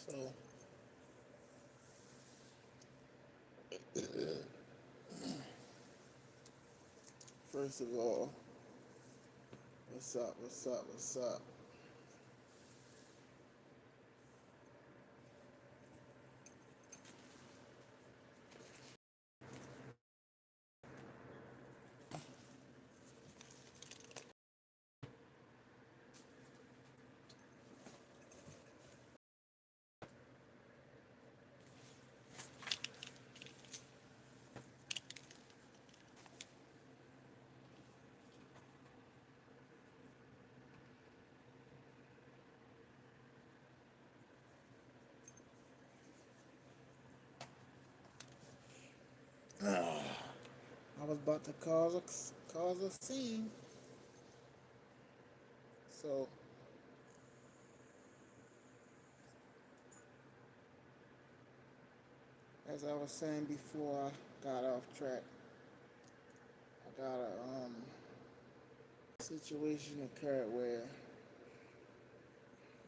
So, first of all, what's up? What's up? What's up? I was about to cause a scene. So, as I was saying before I got off track, I got a situation occurred where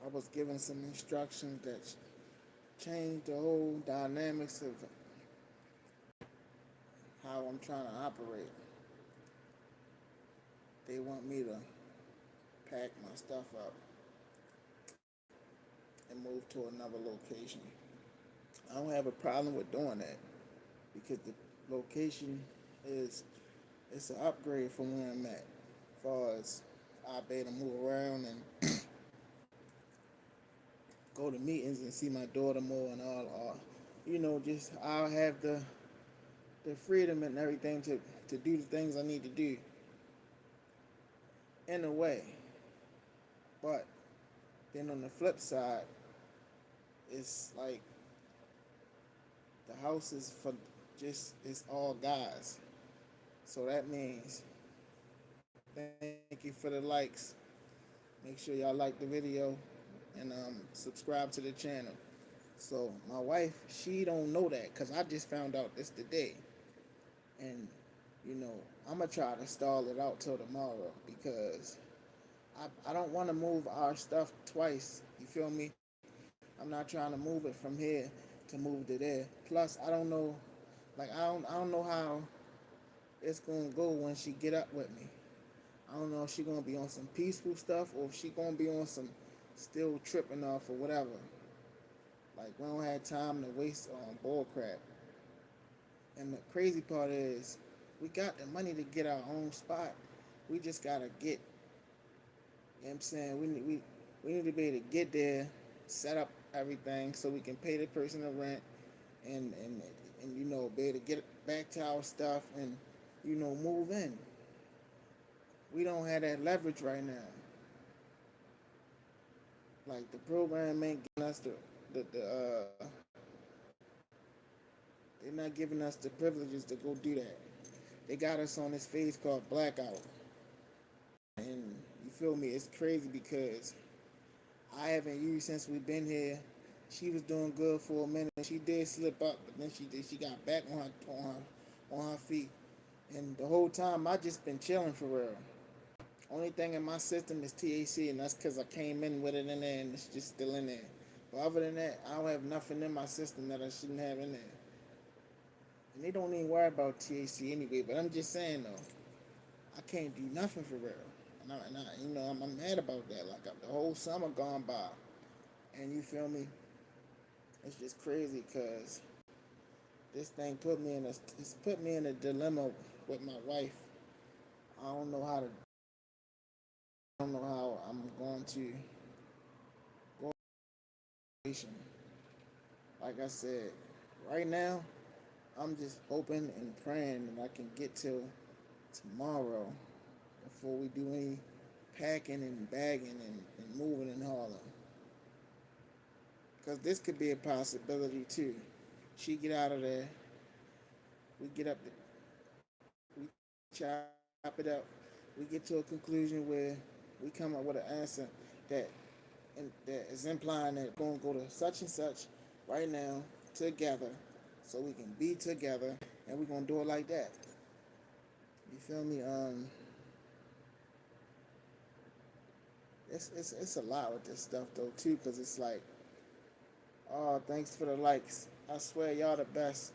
I was given some instructions that changed the whole dynamics of how I'm trying to operate. They want me to pack my stuff up and move to another location. I don't have a problem with doing that because the location is it's an upgrade from where I'm at. As far as I'll be able to move around and go to meetings and see my daughter more and all just I'll have the freedom and everything to do the things I need to do in a way. But then on the flip side, it's like the house is for just it's all guys. So that means thank you for the likes. Make sure y'all like the video and subscribe to the channel. So my wife, she don't know that because I just found out this today, and you know I'm gonna try to stall it out till tomorrow because I don't want to move our stuff twice. You feel me? I'm not trying to move it from here to move to there. Plus, I don't know, like I don't know how it's gonna go when she get up with me. I don't know if she gonna be on some peaceful stuff or if she gonna be on some still tripping off or whatever. Like we don't have time to waste on bull crap. And the crazy part is, we got the money to get our own spot. We just gotta get. You know what I'm saying? We need to be able to get there, set up everything so we can pay the person the rent, and be able to get back to our stuff and move in. We don't have that leverage right now. Like the program ain't giving us the they're not giving us the privileges to go do that. They got us on this phase called blackout. And you feel me? It's crazy because I haven't used since we've been here. She was doing good for a minute. She did slip up, but then she got back on her feet. And the whole time I just been chilling for real. Only thing in my system is TAC, and that's because I came in with it in there and it's just still in there. But other than that, I don't have nothing in my system that I shouldn't have in there. And they don't even worry about TAC anyway. But I'm just saying though, I can't do nothing for real. I'm mad about that. Like the whole summer gone by, and you feel me? It's just crazy because this thing put me in a dilemma with my wife. I don't know how to. I don't know how I'm going to go. Like I said, right now I'm just hoping and praying that I can get till tomorrow before we do any packing and bagging and moving and hauling. Because this could be a possibility too. She get out of there, we get up, we chop it up, we get to a conclusion where we come up with an answer that that is implying that we're gonna go to such and such right now together, so we can be together, and we're gonna do it like that. You feel me? It's a lot with this stuff though too, because it's like Oh, thanks for the likes. I swear y'all the best.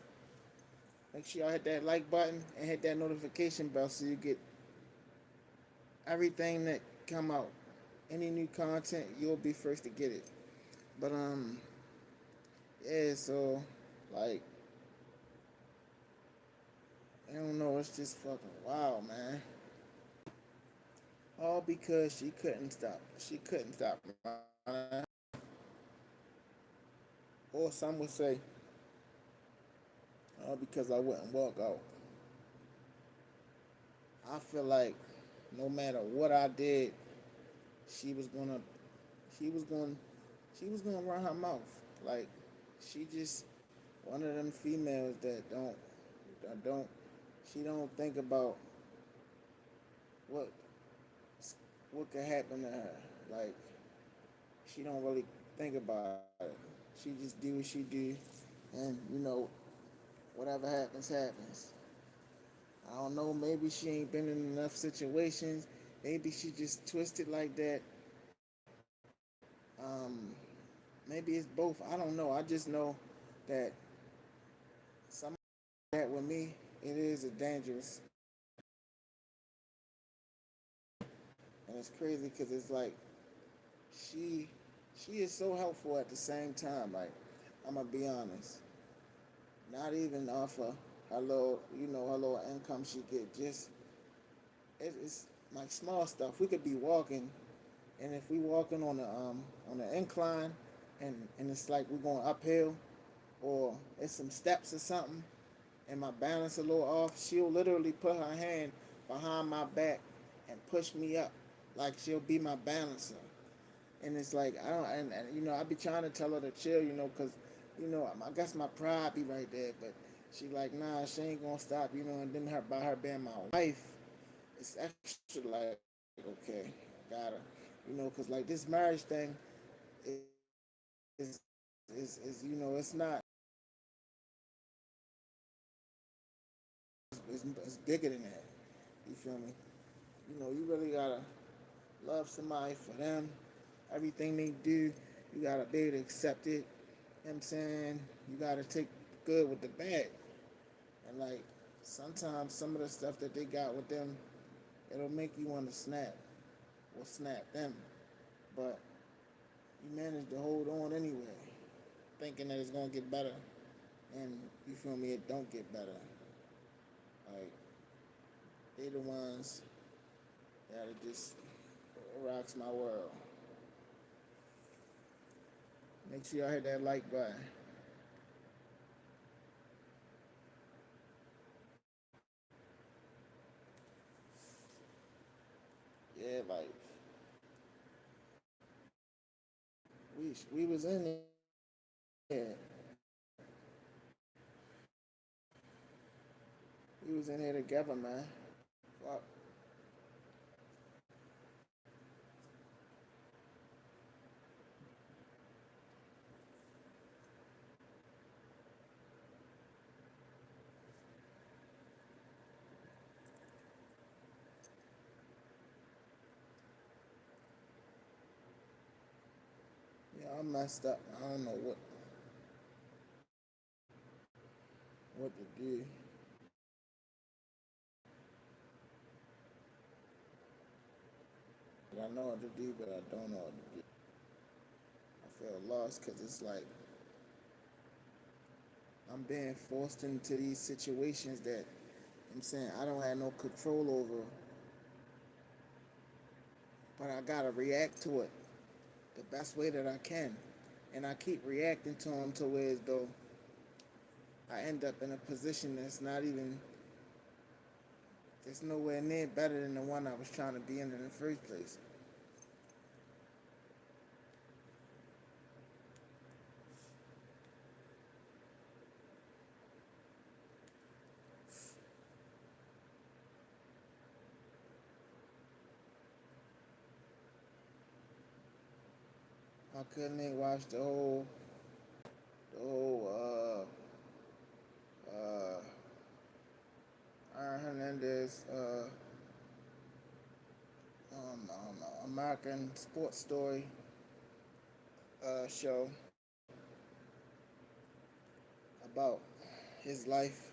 Make sure y'all hit that like button and hit that notification bell so you get everything that come out. Any new content, you'll be first to get it. But yeah. So like, I don't know. It's just fucking wild, man. All because she couldn't stop. She couldn't stop running. Or some would say, all because I wouldn't walk out. I feel like no matter what I did, she was gonna, she was gonna, she was gonna run her mouth. Like she just one of them females that don't, she don't think about what what could happen to her. Like she don't really think about it. She just do what she do, and whatever happens, happens. I don't know. Maybe she ain't been in enough situations. Maybe she just twisted like that. Um, Maybe it's both. I don't know. I just know that some that with me, it is a dangerous, and it's crazy because it's like she she is so helpful at the same time. Like I'm gonna be honest, not even off of her little her little income she get. Just it's like small stuff. We could be walking, and if we walking on the incline, and it's like we're going uphill, or it's some steps or something, and my balance a little off, she'll literally put her hand behind my back and push me up, like she'll be my balancer. And it's like I don't, and I be trying to tell her to chill, cause I guess my pride be right there, but she like nah, she ain't gonna stop, and then her by her being my wife, it's extra like okay, gotta, cause like this marriage thing is it's not it's bigger than that. You feel me? You really gotta love somebody for them. Everything they do, you gotta be able to accept it. You know what I'm saying? You gotta take good with the bad. And like sometimes some of the stuff that they got with them, it'll make you want to snap or snap them. But you manage to hold on anyway, thinking that it's gonna get better. And you feel me? It don't get better. Like they the ones that it just rocks my world. Make sure y'all hit that like button. Yeah, like we was in there. We was in here together, man. Fuck. Yeah, I messed up. I don't know what to do. I know what to do, but I don't know what to do. I feel lost because it's like I'm being forced into these situations that I'm saying I don't have no control over, but I gotta react to it the best way that I can. And I keep reacting to them to where as though I end up in a position that's not even, it's nowhere near better than the one I was trying to be in the first place. I couldn't even watch the whole Aaron Hernandez American Sports Story show. about his life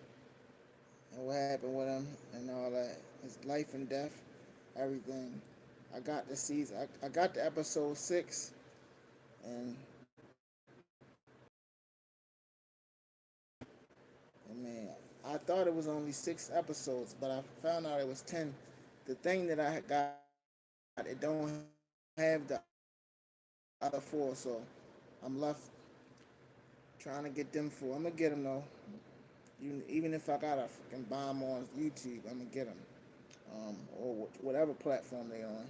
and what happened with him and all that. His life and death, everything. I got the season. I got the episode 6, and I mean, I thought it was only 6 episodes, but I found out it was 10. The thing that I got, it don't have the other 4, so I'm left trying to get them 4. I'm gonna get them though. Even if I gotta fucking buy them on YouTube, I'm gonna get them. Or whatever platform they on.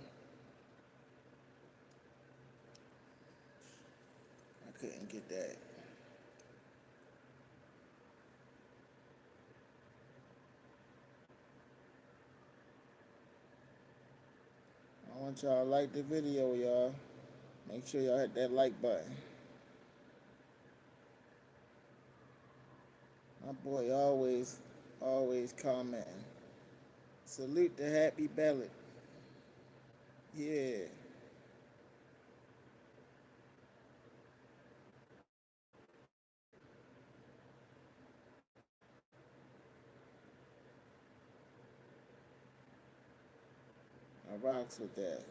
I couldn't get that. I want y'all to like the video, y'all. Make sure y'all hit that like button. My boy always commenting. Salute the happy belly. Yeah. I rocks with that.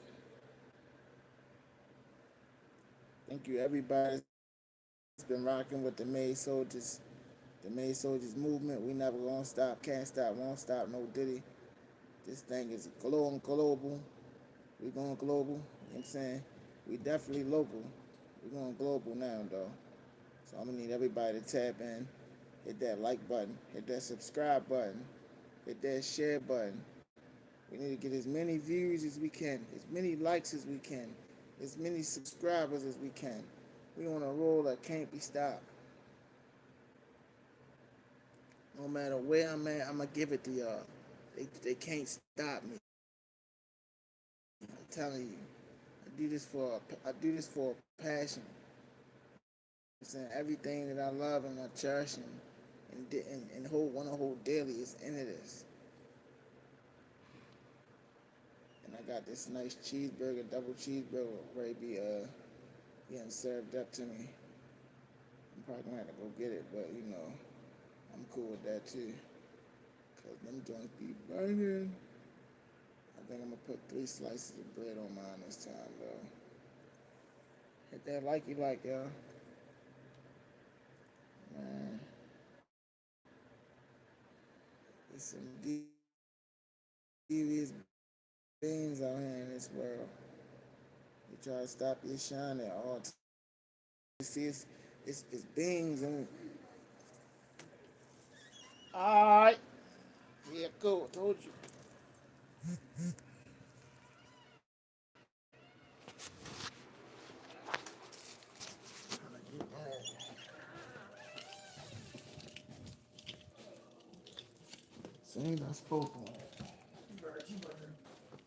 Thank you everybody that's been rocking with the Made Soldiers movement. We never gonna stop, can't stop, won't stop, no diddy. This thing is global. We going global. You know what I'm saying? We definitely local. We going global now though. So I'm gonna need everybody to tap in, hit that like button, hit that subscribe button, hit that share button. We need to get as many views as we can, as many likes as we can, as many subscribers as we can. We on a roll that can't be stopped. No matter where I'm at, I'm gonna give it to y'all. They can't stop me. I'm telling you. I do this for a passion. I'm saying everything that I love and I cherish and want to hold daily is into this. And I got this nice cheeseburger, double cheeseburger, ready to be getting served up to me. I'm probably gonna have to go get it, but you know, I'm cool with that too. Cause them joints be burning. I think I'm gonna put 3 slices of bread on mine this time though. Hit that like you like, y'all. Man, there's some devious beings out here in this world. They try to stop your shine at all times. You see, it's beings and alright. Yeah, cool. I told you. As soon as I spoke on it.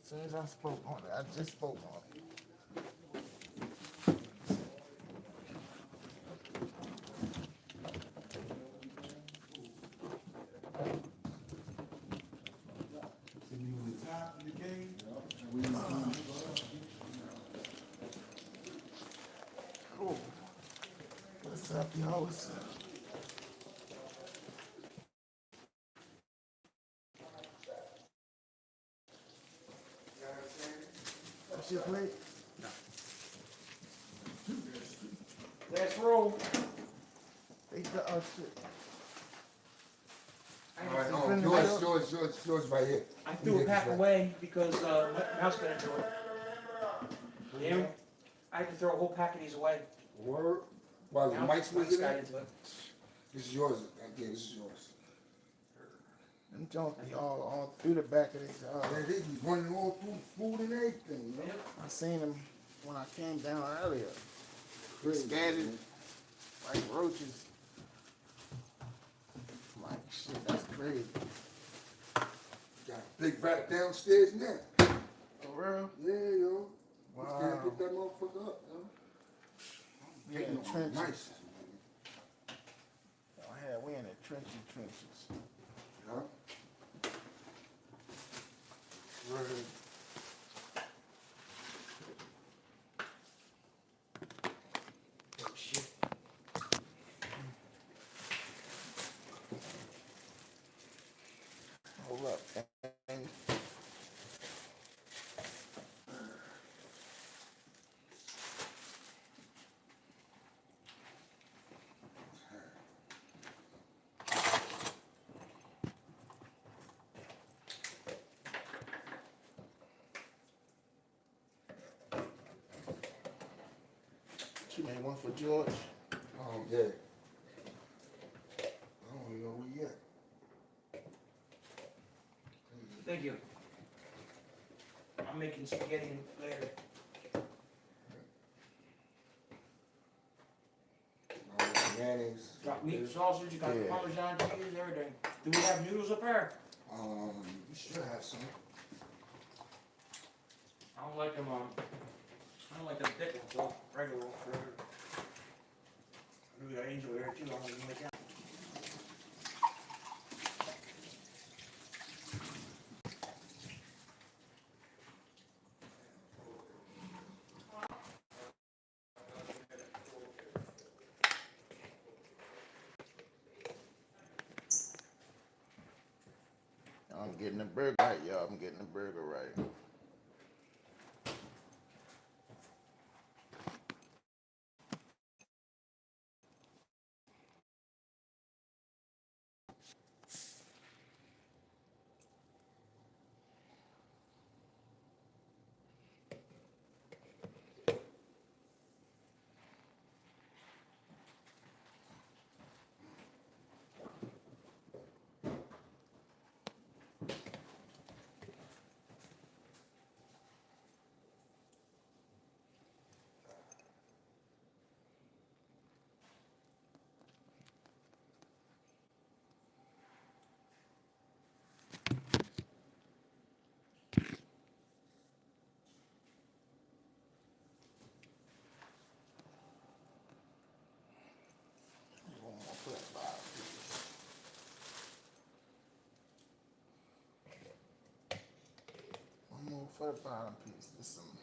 As soon as I spoke on it, I just spoke on it. Cool. What's up, y'all? What's up? What's your plate? Let's roll. Take the shit. I, Alright, It's in the yours right here. I threw a pack away because Mouse got into it. You hear me? I had to throw a whole pack of these away. Word. While the Mouse mics was in got it. into it. This is yours. Yeah, this is yours. Them junk be all through the back of this. Yeah, they be running all through food and everything, you know? I seen them when I came down earlier. Crazy, Scattered man. like roaches. I'm like, shit, that's crazy. Got a big vat downstairs now. For real? Yeah, yo. Wow. Just can't pick that motherfucker up, yo. We in Taking the them trenches. nice. We in the trenches. Yeah. Right. Oh, shit. She made one for George. Yeah. I don't even know where you at. Thank you. I'm making spaghetti later. Mayonnaise. Got meat, sausage, you got Yeah. Parmesan cheese, everything. Do we have noodles up there? We should have some. I don't like them, I don't like them thick ones, though. Regular ones, forever. We got Angel here too, I don't even like that. I'm getting the burger right, y'all. I'm getting the burger right. One more for the bottom piece. This some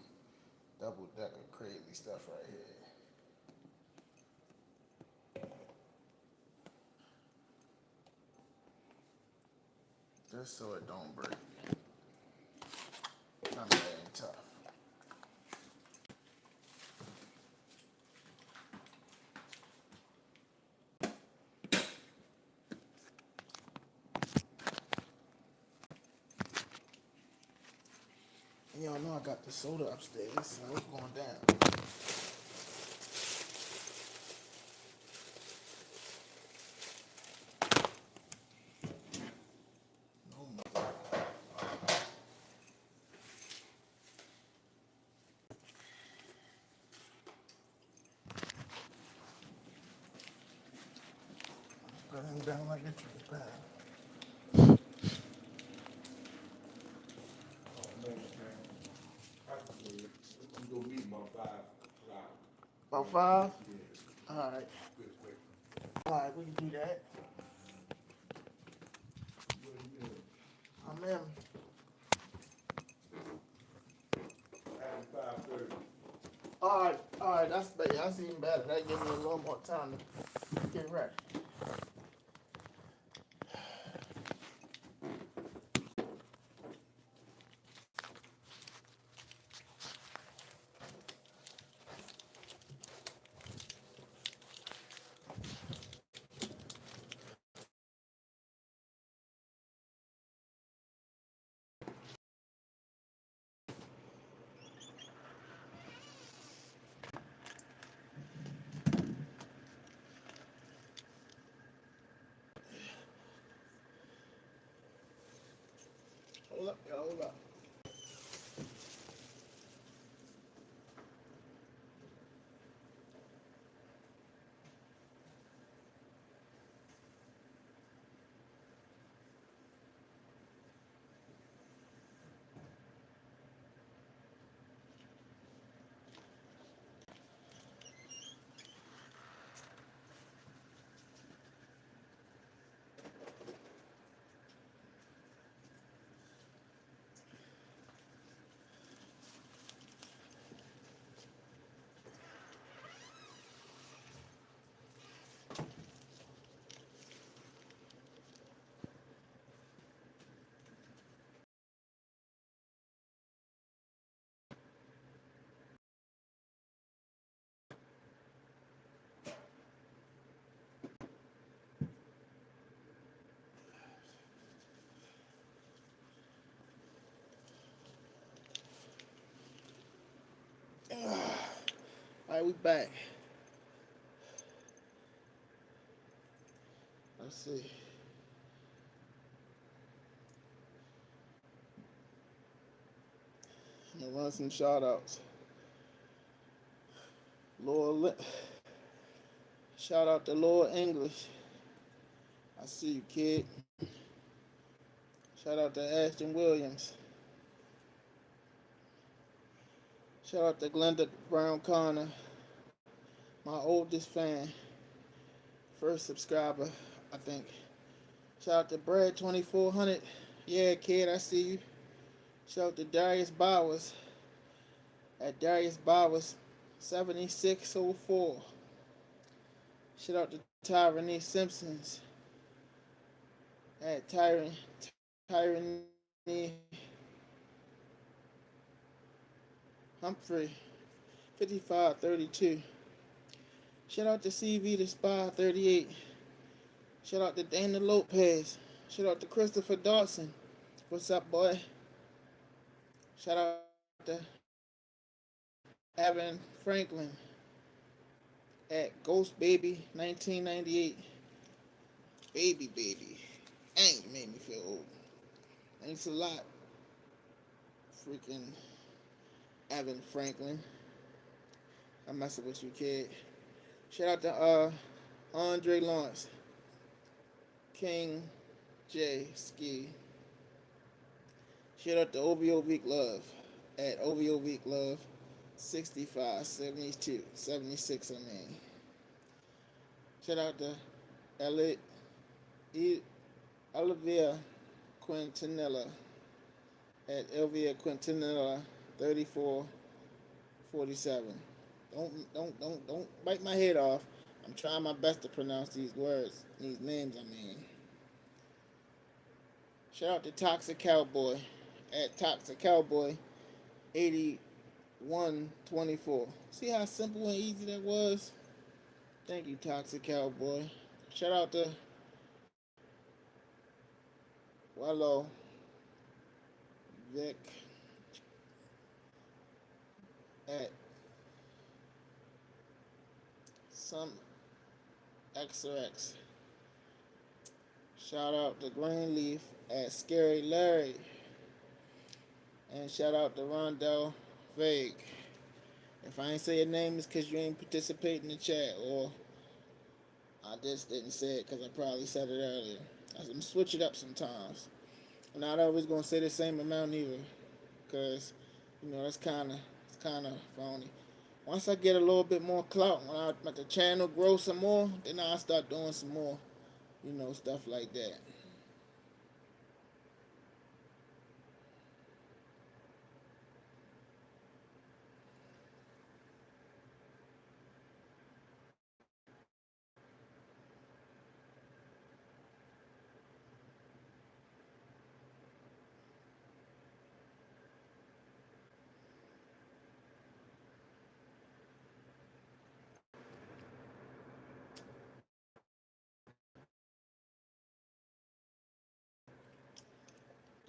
double decker crazy stuff right here. Just so it don't break. None of that ain't tough. And y'all know I got the soda upstairs, so it's going down. No more. Put him down like a tree pad. We go meet about 5 o'clock. About 5? Yeah. Alright. Good, quick. Alright, we can do that. I'm in. At 5:30. Alright, that's better. That's even better. That gives me a little more time to get ready. Hold up, y'all, hold up. Alright, we back. Let's see. I'm gonna run some shout outs. Lord, shout out to Lord English. I see you, kid. Shout out to Ashton Williams. Shout out to Glenda Brown Connor, my oldest fan, first subscriber, I think. Shout out to Brad 2400. Yeah, kid, I see you. Shout out to Darius Bowers at Darius Bowers 7604. Shout out to Tyrone Simpsons at Tyrone Humphrey 5532. Shout out to CV the Spy 38. Shout out to Dana Lopez. Shout out to Christopher Dawson. What's up, boy? Shout out to Evan Franklin at Ghost Baby 1998. Baby. Dang, you made me feel old. Thanks a lot, freaking Evan Franklin. I'm messing with you, kid. Shout out to Andre Lawrence, King J Ski. Shout out to OVO Week Love at OVO Week Love 65, 72, 76, I mean. Shout out to Olivia Quintanilla at Elvia Quintanilla 3447. Don't bite my head off. I'm trying my best to pronounce these words, these names, I mean. Shout out to Toxic Cowboy at Toxic Cowboy 8124. See how simple and easy that was? Thank you, Toxic Cowboy. Shout out to Wallow Vic at some XRX. Shout out to Greenleaf at Scary Larry. And shout out to Rondell Vague. If I ain't say your name, it's because you ain't participate in the chat, or I just didn't say it because I probably said it earlier. I'm switch it up sometimes. I'm not always gonna say the same amount either, because that's kind of phony. Once I get a little bit more clout, when I let the channel grow some more, then I'll start doing some more, stuff like that.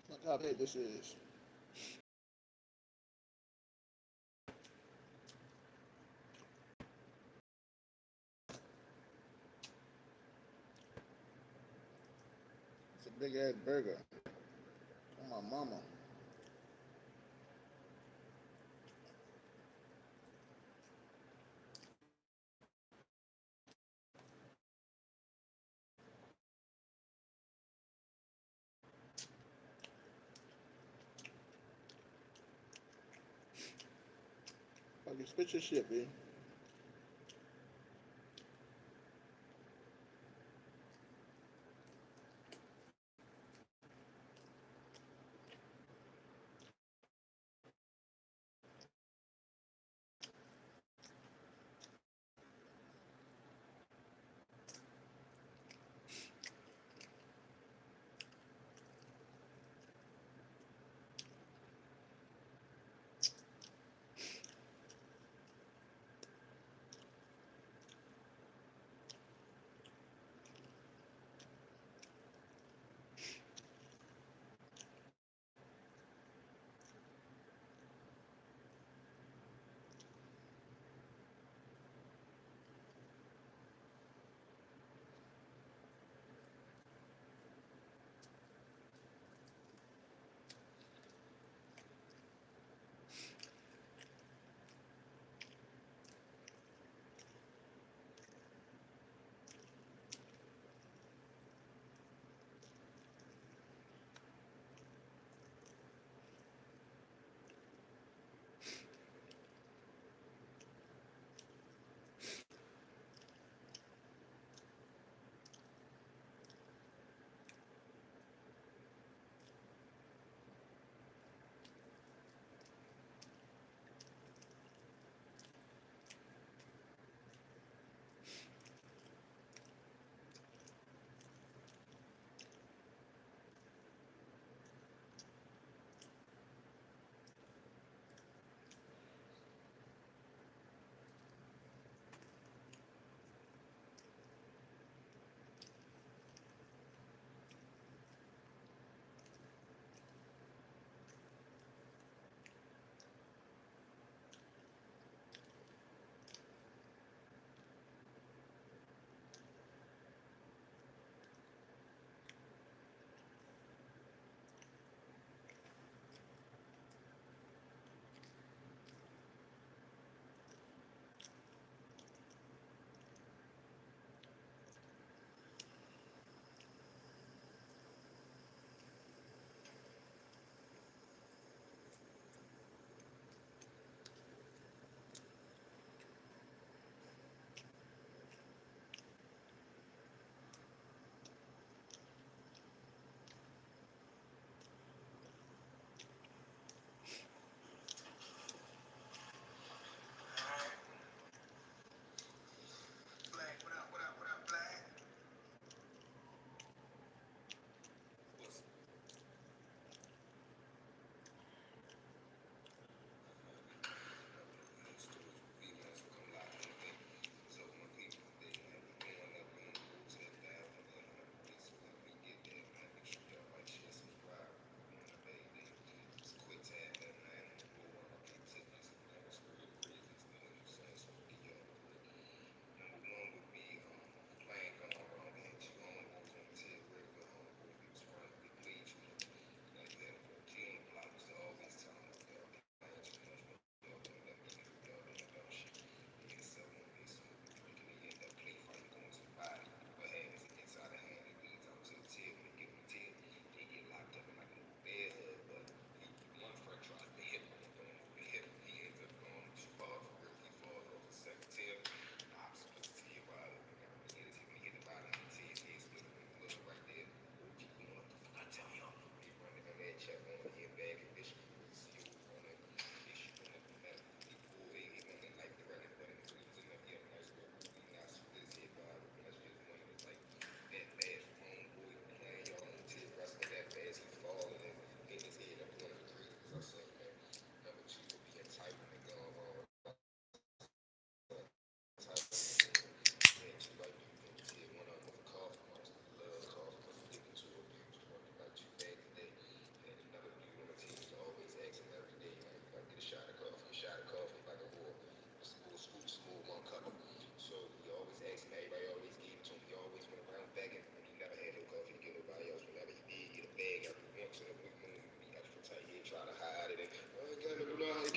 Look how big this is. It's a big ass burger. Oh, my mama. Fucking spit your shit, B.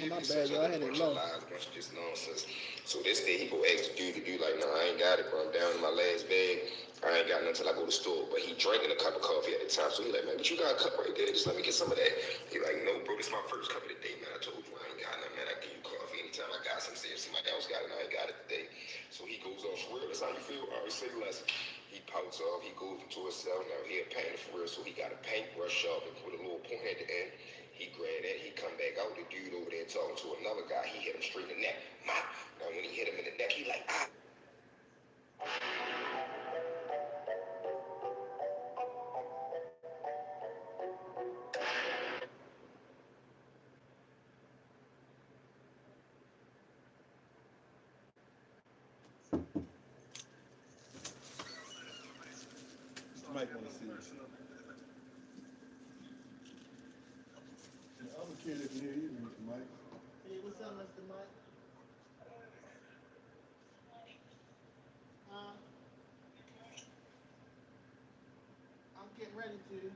Oh, my be bad, such y'all. I a had it bunch of low. lies, a bunch of just nonsense. So this day he go ask the dude to do like, no, I ain't got it, bro. I'm down in my last bag. I ain't got nothing till I go to the store. But he drinking a cup of coffee at the time. So he like, man, but you got a cup right there. Just let me get some of that. He like, no, bro, this is my first cup of the day, man. I told you I ain't got nothing, man. I give you coffee anytime I got some. See if somebody else got it, I ain't got it today. So he goes off for real. That's how you feel? All right, say less. He pouts off. He goes into a cell. Now he a painter for real. So he got a paintbrush sharp and put a little point at the end. He grabbed that. He come back out. The dude over there talking to another guy. He hit him straight in the neck. Now when he hit him in the neck, he like, ah. Mike want to see you. The other kid didn't hear you, Mr. Mike. Hey, what's up, Mr. Mike? I'm getting ready to.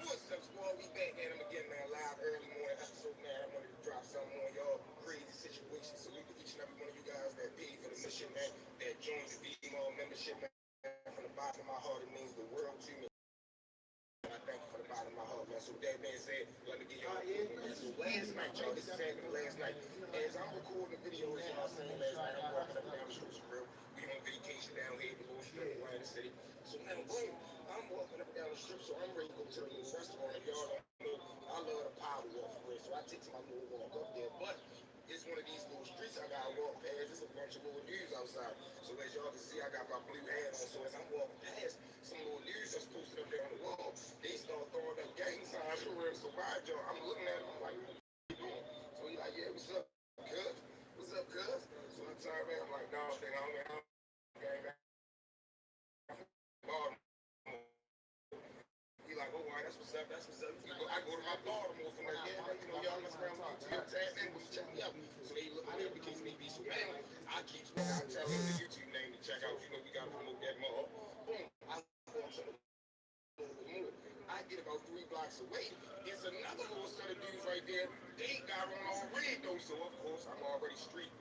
What's up, squad? We back at him again, man. Live early morning episode, man. I wanted to drop something on y'all. Crazy situation. Salute to each and every one of you guys that paid for the mission, man. That joined the VMall membership, man. From the bottom of my heart, it means the world to me. I thank you from the bottom of my heart, man. So with that being said, let me get y'all a quick one, man. So last night, y'all, this is happening last night. As I'm recording the video, as y'all seen last night, I'm walking up and down the streets for real. We on vacation down here at the little strip around the city. So now, boom, I'm walking up and down the strip, so I'm ready to go to the little restaurant. If y'all don't know, I love the power walk for real. So I take my little walk up there. But it's one of these little streets I gotta walk past. There's a bunch of little dudes outside. So as y'all can see, I got my blue hat on. So as I'm walking past, some little dudes just posted up there on the wall. They start throwing up gang signs for real. So mind y'all, I'm looking at them, I'm like, what you doing? So he like, yeah, what's up, cuz? What's up, cuz? So I turn around, I'm like, no, nigga, I don't gang. He like, oh, all right, that's what's up, that's what's up. I go to my Baltimore from like, yeah, man, you know, y'all mess around with YouTube, tap in, will you check me out? So they look at whatever the case may be. So now, I keep smoking, I tell them the YouTube name to check out. You know, we gotta promote that mall. Boom, I walk to the more. I get about 3 blocks away. There's another little set of dudes right there. They got on all red though, so of course I'm already street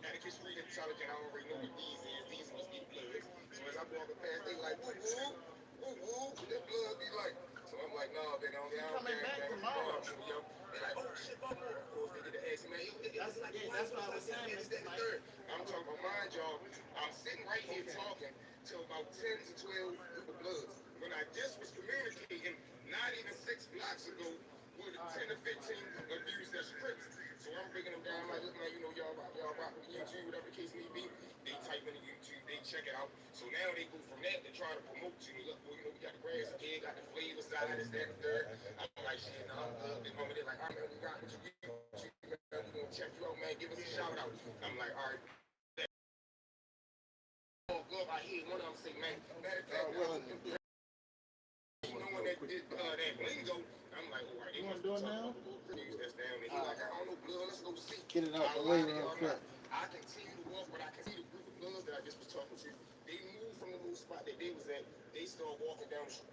etiquette, street intelligent. I already know what these is. These must be bloods. So as I'm walking past, they like woo woo, woo woo. That blood be like. So I'm like, nah, they don't get out. Coming back tomorrow. They like, oh shit, Bubba. Of course they get to ask me, man. That's like, yeah, that's what I was saying. Is that the third? I'm talking about mind y'all. I'm sitting right here talking to about 10 to 12 group of bloods. When I just was communicating, not even 6 blocks ago, with 10 to 15 abuse their scripts. So I'm bringing them down, like, look, man, you know, y'all rock with YouTube, whatever the case may be. They type in the YouTube, they check it out. So now they go from that to try to promote to me. Look, boy, you know, we got the grass again, got the flavor side, this, that, and the third. I'm like, shit, no, I'm good. They they're like, all right, man, we got what you YouTube, man. We're going to check you out, man. Give us a shout out. I'm like, all right. I hear one of them say, man, matter of fact, knowing that that lingo, I'm like, all right, you want to do it now? That's down there. He like, I don't know, blood, let's go see. Get it out the way real quick. I continue to walk, but I can see the group of bloods that I just was talking to. They moved from the little spot that they was at. They start walking down the street.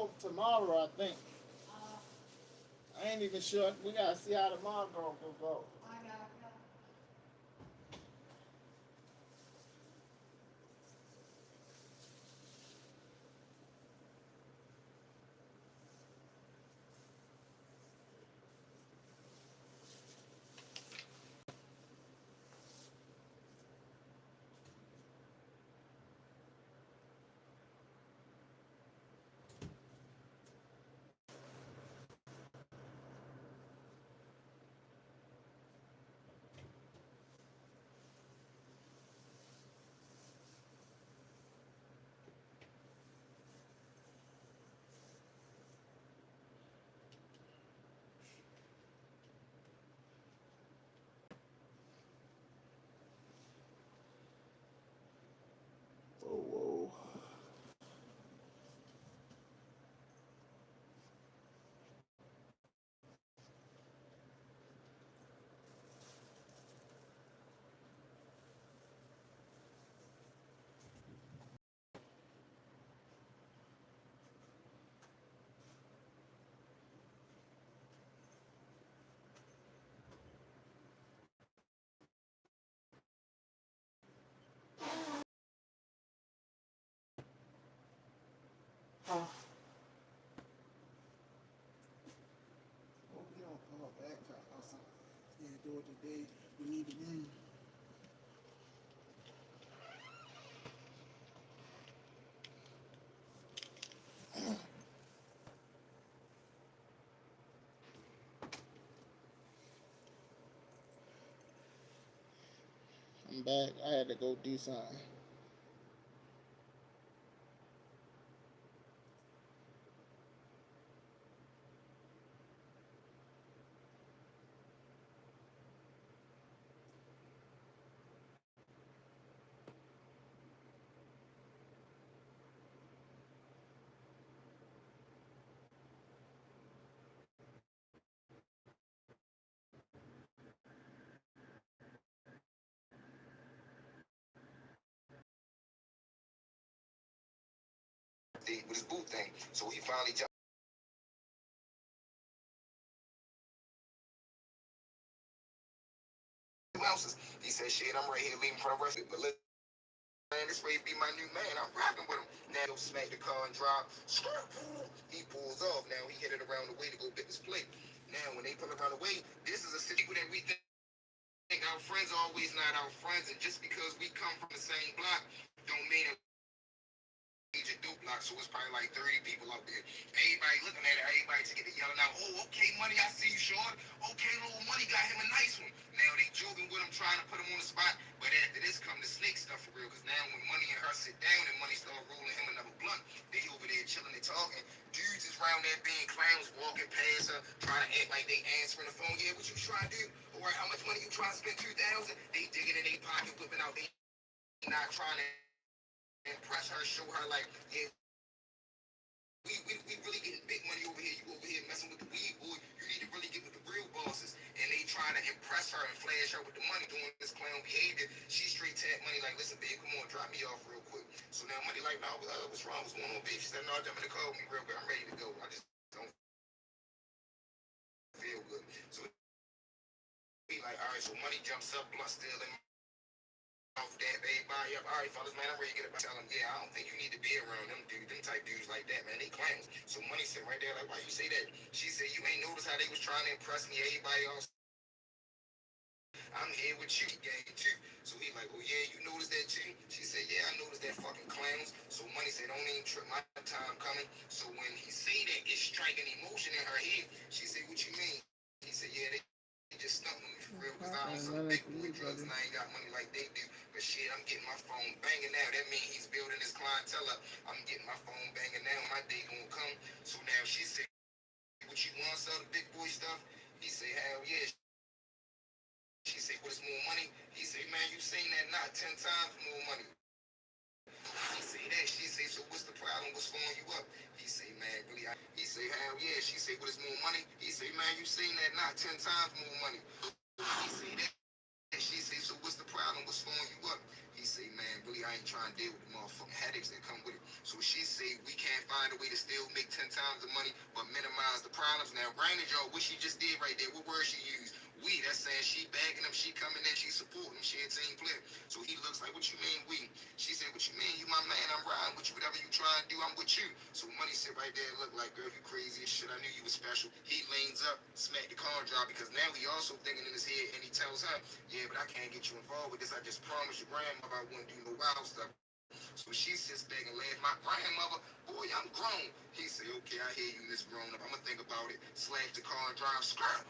go tomorrow, I think. I ain't even sure. We gotta see how tomorrow go. Whoa, whoa. Hope we don't call back. Yeah, do it today. We need to win. I'm back. I had to go do something. With his boot thing. So he finally jumped ounces. He said, shit, I'm right here leaving for the rest of it. But listen, man, this way be my new man. I'm rapping with him. Now he'll smack the car and drive. He pulls off. Now he headed around the way to go get his plate. Now when they pull around the way, this is a city that we think our friends are always not our friends. And just because we come from the same block, don't mean it major Duke block, so it's probably like 30 people out there. Everybody looking at it, everybody together yelling out, oh, okay, money, I see you, Sean. Okay, little money got him a nice one. Now they joking with him, trying to put him on the spot, but after this come the snake stuff for real, because now when money and her sit down and money start rolling him another blunt, they over there chilling and talking. Dudes is around there being clowns, walking past her, trying to act like they answering the phone. Yeah, what you trying to do? Or how much money you trying to spend? 2,000? They digging in their pocket, whipping out. They not trying to impress her, show her like, yeah, we really getting big money over here. You over here messing with the weed, boy. You need to really get with the real bosses. And they trying to impress her and flash her with the money, doing this clown behavior. She straight tap money like, listen, babe, come on, drop me off real quick. So now money like, no, what's wrong? What's going on, babe? She said, no, jump in the car with me real quick. I'm ready to go. I just don't feel good. So he like, all right, so money jumps up, blunt still in off that, everybody up. All right, fellas, man, I'm ready to get it back. Tell them, yeah, I don't think you need to be around them dudes, them type dudes like that, man. They clowns. So money sitting right there, like, why you say that? She said, you ain't notice how they was trying to impress me. Everybody else, I'm here with you, gang, too. So he like, oh yeah, you noticed that too? She said, yeah, I noticed that fucking clowns. So money said, don't even trip, my time coming. So when he say that, it's striking emotion in her head. She said, what you mean? He said, yeah, they just stumped me for real, because I don't sell big boy drugs and I ain't got money like they do. But shit, I'm getting my phone banging now. That means he's building his clientele up. I'm getting my phone banging now. My day gonna come. So now she said, what you want, sell the big boy stuff? He said, hell yeah. She said, what is more money? He said, man, you seen that not 10 times more money. He say that. She say, so what's the problem? What's slowing you up? He say, man, really? He say, hell yeah. She say, what is more money? He say, man, you seen that not 10 times more money. He say that. She say, so what's the problem? problem? What's slowing you up? He say, man, really, I ain't trying to deal with the motherfucking headaches that come with it. So she say, we can't find a way to still make 10 times the money, but minimize the problems. Now, granted, y'all, what she just did right there, what word she used? We, that's saying she bagging him, she coming in, she supporting him, she a team player. So he looks like, what you mean we? She said, what you mean? You my man, I'm riding with you, whatever you trying to do, I'm with you. So money sit right there and look like, girl, you crazy as shit, I knew you was special. He leans up, smack the car drive, because now he also thinking in his head, and he tells her, yeah, but I can't get you involved with this, I just promised your grandmother I wouldn't do no wild stuff. So she sits back and laughs. My grandmother, boy, I'm grown. He said, okay, I hear you, Miss Grown Up. I'm going to think about it. Slash the car and drive. Scrap.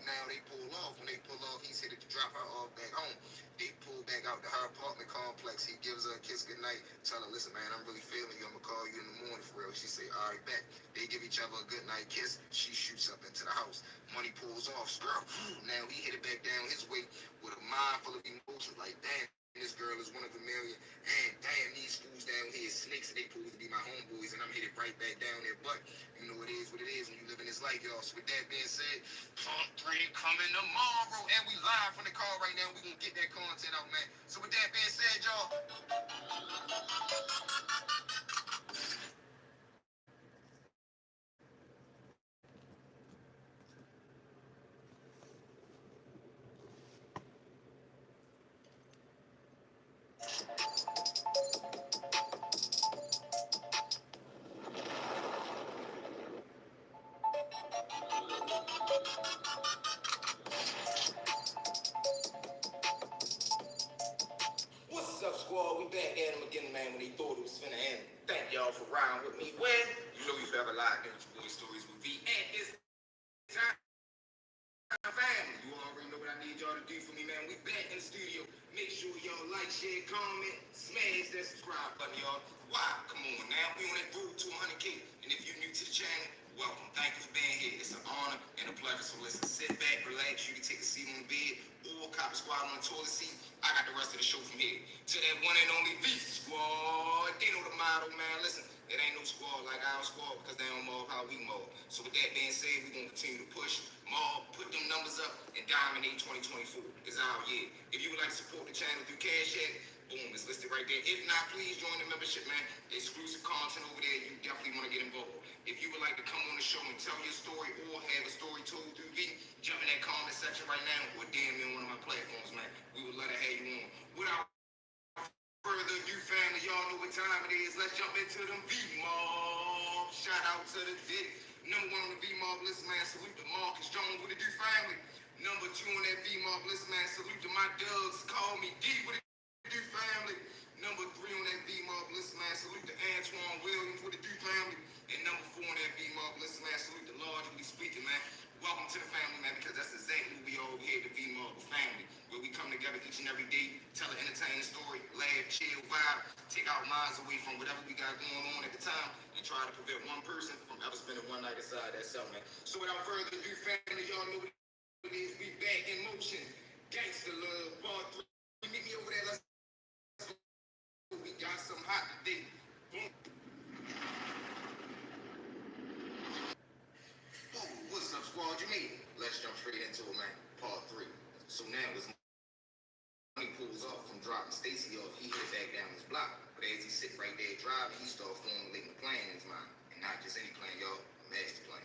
Now they pull off. When they pull off, he's headed to drop her off back home. They pull back out to her apartment complex. He gives her a kiss goodnight. Tell her, listen, man, I'm really feeling you. I'm going to call you in the morning for real. She say, all right, back. They give each other a goodnight kiss. She shoots up into the house. Money pulls off. Scrap. Now he headed back down his way with a mind full of emotions like, damn. This girl is one of a million, and damn, these fools down here, snakes, and they supposed to be my homeboys, and I'm headed right back down there. But you know, it is what it is when you live in this life, y'all. So with that being said, part 3 coming tomorrow, and we live from the car right now. We gonna get that content out, man. So with that being said, y'all. What's up, squad? We back at him again, man, when they thought it was finna end. Thank y'all for riding with me. When you know you forever live in your boy stories with V. And this time, family, you already know what I need y'all to do for me, man. We back in the studio. Make sure y'all like, share, comment, smash that subscribe button, y'all. Wow, come on now. We on that road to 100K. And if you're new to the channel, welcome. Thank you for being here. It's an honor and a pleasure. So listen, sit back, relax. You can take a seat on the bed or cop a squad on the toilet seat. I got the rest of the show from here. To that one and only V Squad. They know the motto, man. Listen, it ain't no squad like our squad because they don't mob how we mob. So with that being said, we're going to continue to push, mob, put them numbers up, and dominate 2024. It's our year. If you would like to support the channel through Cash App, boom, it's listed right there. If not, please join the membership, man. Exclusive content over there. You definitely want to get involved. If you would like to come on the show and tell your story or have a story told through V, jump in that comment section right now or DM me on one of my platforms, man. We would love to have you on. Without further ado, family, y'all know what time it is. Let's jump into them V-Mob. Shout out to the Vic. Number 1 on the V-Mob list, man. Salute to Marcus Jones with the Do family. Number 2 on that V-Mob list, man. Salute to my Dugs. Call me D with the Do family. Number 3 on that V-Mob list, man. Salute to Antoine Williams with the Do family. And number 4 on that V-Mob list, man. Salute to Largely Speaking, man. Welcome to the family, man, because that's exactly who we all here, the V-Mob family, where we come together each and every day, tell an entertaining story, laugh, chill, vibe, take our minds away from whatever we got going on at the time, and try to prevent one person from ever spending one night aside that self, man. So without further ado, family, y'all know what it is. We back in motion. Gangsta Love, part 3. Meet me over there. Let's go. We got some hot today. Boom. What's up, squad? You made it. Let's jump straight into it, man. Part 3. So now it's money pulls off from dropping Stacy off. He hit back down his block. But as he sit right there driving, he started formulating a plan in his mind. And not just any plan, y'all. A master plan.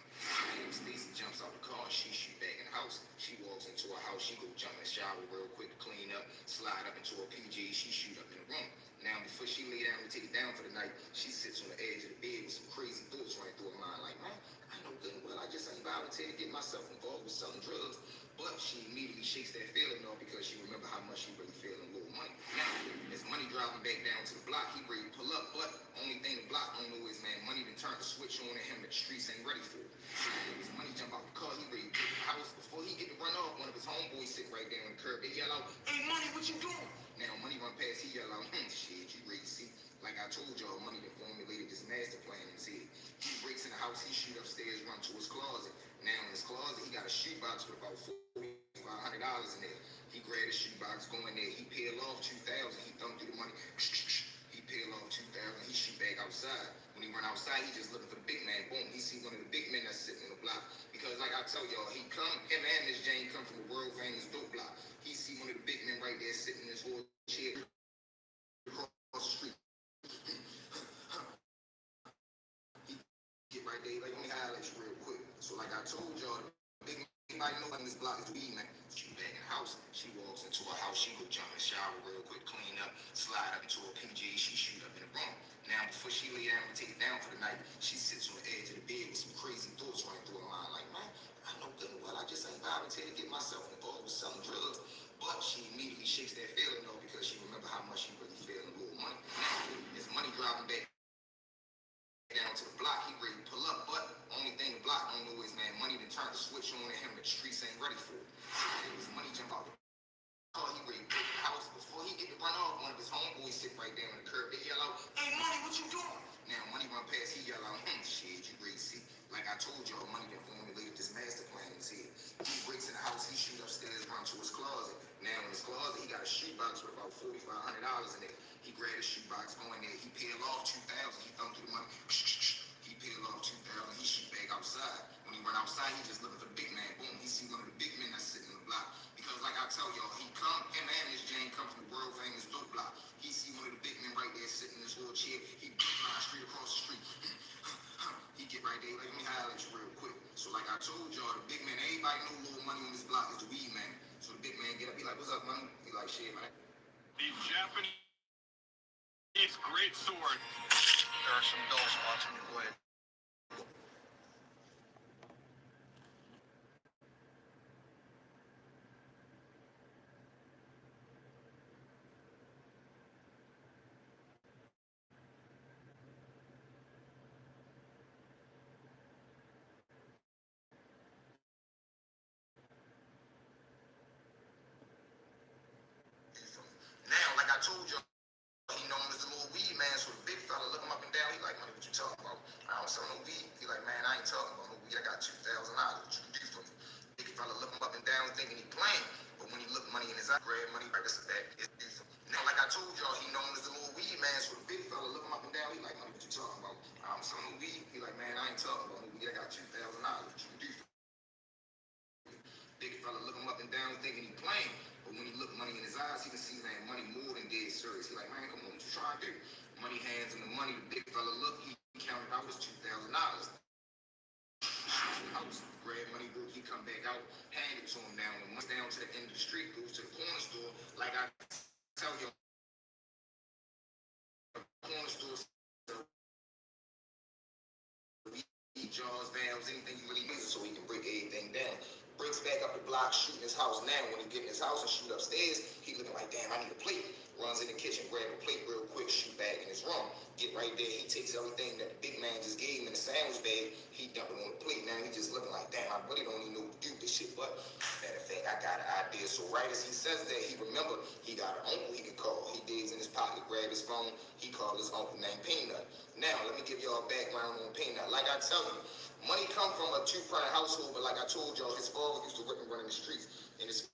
Stacy jumps out the car and she shoot back in the house. She walks into her house. She go jump in the shower real quick to clean up. Slide up into her PJs. She shoot up in the room. Now, before she lay down to take it down for the night, she sits on the edge of the bed with some crazy thoughts running through her mind. Like, man, I know good and well I just ain't volunteer to get myself involved with selling drugs. But she immediately shakes that feeling off because she remember how much she really feel in little money. Now, as money driving back down to the block, he ready to pull up. But only thing the block don't know is, man, money done turned the switch on to him that the streets ain't ready for. So as money jump out the car, he ready to get the house. Before he get to run off, one of his homeboys sitting right there on the curb. They yell out, hey, Money, what you doing? Now, money run past, he yell out, shit, you ready to see? Like I told y'all, money that formulated this master plan in his head. He breaks in the house, he shoot upstairs, run to his closet. Now in his closet, he got a shoebox with about $4,500 in there. He grabbed his shoebox, go in there, he peel off $2,000, he thumbed through the money, he peel off $2,000, he shoot back outside. When he run outside, he just looking for the big man. Boom, he see one of the big men that's sitting on the block. Because like I tell y'all, him and Miss Jane come from the world famous dope block. He see one of the big men right there sitting in his shower real quick, clean up, slide up into her PJ, she shoot up in the room. Now, before she lay down and take it down for the night, she sits on the edge of the bed with some crazy thoughts running through her mind. Like, man, I know good and well I just ain't volunteered to get myself involved with selling drugs. But she immediately shakes that feeling though because she remember how much she really feel in a little money. Now, there's money driving back down to the block. He ready to pull up, but only thing the block don't know is, man, money to turn the switch on to him that the streets ain't ready for. So there was money jump out the car. He ready to break the house. Before he get to run off, one of his homeboys sit right there on the curb. They yell out, "Hey, Money, what you doing?" Now, Money run past. He yell out, "Shit, you ready to see?" Like I told y'all, Money done formulated this master plan in his head. He breaks in the house. He shoot upstairs, run to his closet. Now, in his closet, he got a shoebox with about $4,500 in it. He grabbed his shoebox, go in there. He peeled off 2,000. He thumbed through the money. He peeled off 2,000. He shoot back outside. When he run outside, he just looking for the big man. Boom, he see one of the big men that's sitting on the block. Because like I tell y'all, him and his Jane come from the world famous dope block. He see one of the big men right there sitting in his little chair. He line straight across the street. He get right there, let me holler at you real quick. So like I told y'all, the big man, everybody know Little Money on this block is the weed man. So the big man get up, he like, "What's up, Money?" He like, "Shit, man." The Japanese great sword. There are some dull spots in your blade. Now, like I told y'all, he known as the little weed man, so the big fella look him up and down. He like, "Money, what you talking about? I don't sell no weed." He like, "Man, I ain't talking about no weed. I got $2,000. What you can do for me?" Big fella look him up and down thinking he playing. But when he look Money in his eye, grab Money, right, this is that. It's beautiful. Now, like I told y'all, he known as the little weed man, so the big fella look him up and down. He like, "Money, what you talking about? I don't sell no weed." He like, "Man, I ain't talking about no weed. I got $2,000. What you can do for me?" Big fella look him up and down thinking he playing. But when he look Money in his eyes, he can see, man, Money more than dead serious. He like, "Man, come on, what you trying to do?" Money hands him the money. The big fella look, he counted out his $2,000. House, grab Money, book, he come back out, hand it to him down. The money down to the end of the street, goes to the corner store. Like I tell you, the corner store sell weed, jars, valves, anything you really need, so he can break everything down. Breaks back up the block, shooting his house. Now, when he get in his house and shoot upstairs, he looking like, "Damn, I need a plate." Runs in the kitchen, grab a plate real quick, shoot back in his room. Get right there, he takes everything that the big man just gave him in the sandwich bag, he dump it on the plate. Now he just looking like, "Damn, I really don't even know what to do with this shit." But matter of fact, I got an idea. So right as he says that, he remember he got an uncle he could call. He digs in his pocket, grab his phone, he called his uncle named Peanut. Now, let me give y'all a background on Peanut. Like I tell you, Money come from a two-parent household, but like I told y'all, his father used to rip and run in the streets. And his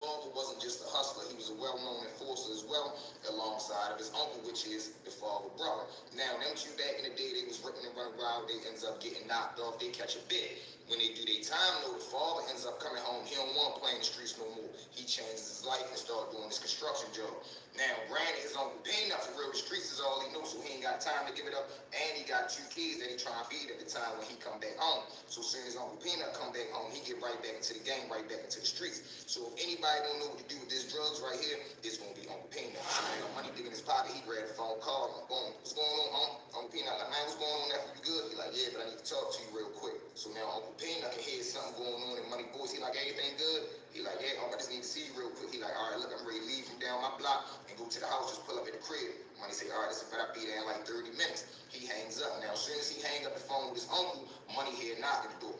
father wasn't just a hustler, he was a well-known enforcer as well, alongside of his uncle, which is the father brother. Now, them two back in the day, they was ripping and running wild, they ends up getting knocked off, they catch a bit. When they do their time, though, the father ends up coming home, he don't want to play in the streets no more. He changes his life and start doing this construction job. Now, granted, his uncle Peanut, for real, the streets is all he knows, so he ain't got time to give it up. And he got two kids that he trying to feed at the time when he come back home. So as soon as Uncle Peanut come back home, he get right back into the game, right back into the streets. So if anybody don't know what to do with this drugs right here, it's gonna be Uncle Peanut. So, Money dig in his pocket, he grabbed the phone, called him, boom. "What's going on, Uncle Peanut?" Like, "Man, what's going on? That you good?" He like, "Yeah, but I need to talk to you real quick." So now Uncle Peanut can hear something going on in Money voice. He like, "Everything good?" He like, "Yeah, Uncle, I just need to see you real quick." He like, "All right, look, I'm ready to leave from down my block and go to the house, just pull up at the crib." Money say, "All right, listen, but I'll be there in like 30 minutes. He hangs up. Now, as soon as he hang up the phone with his uncle, Money hear a knock at the door.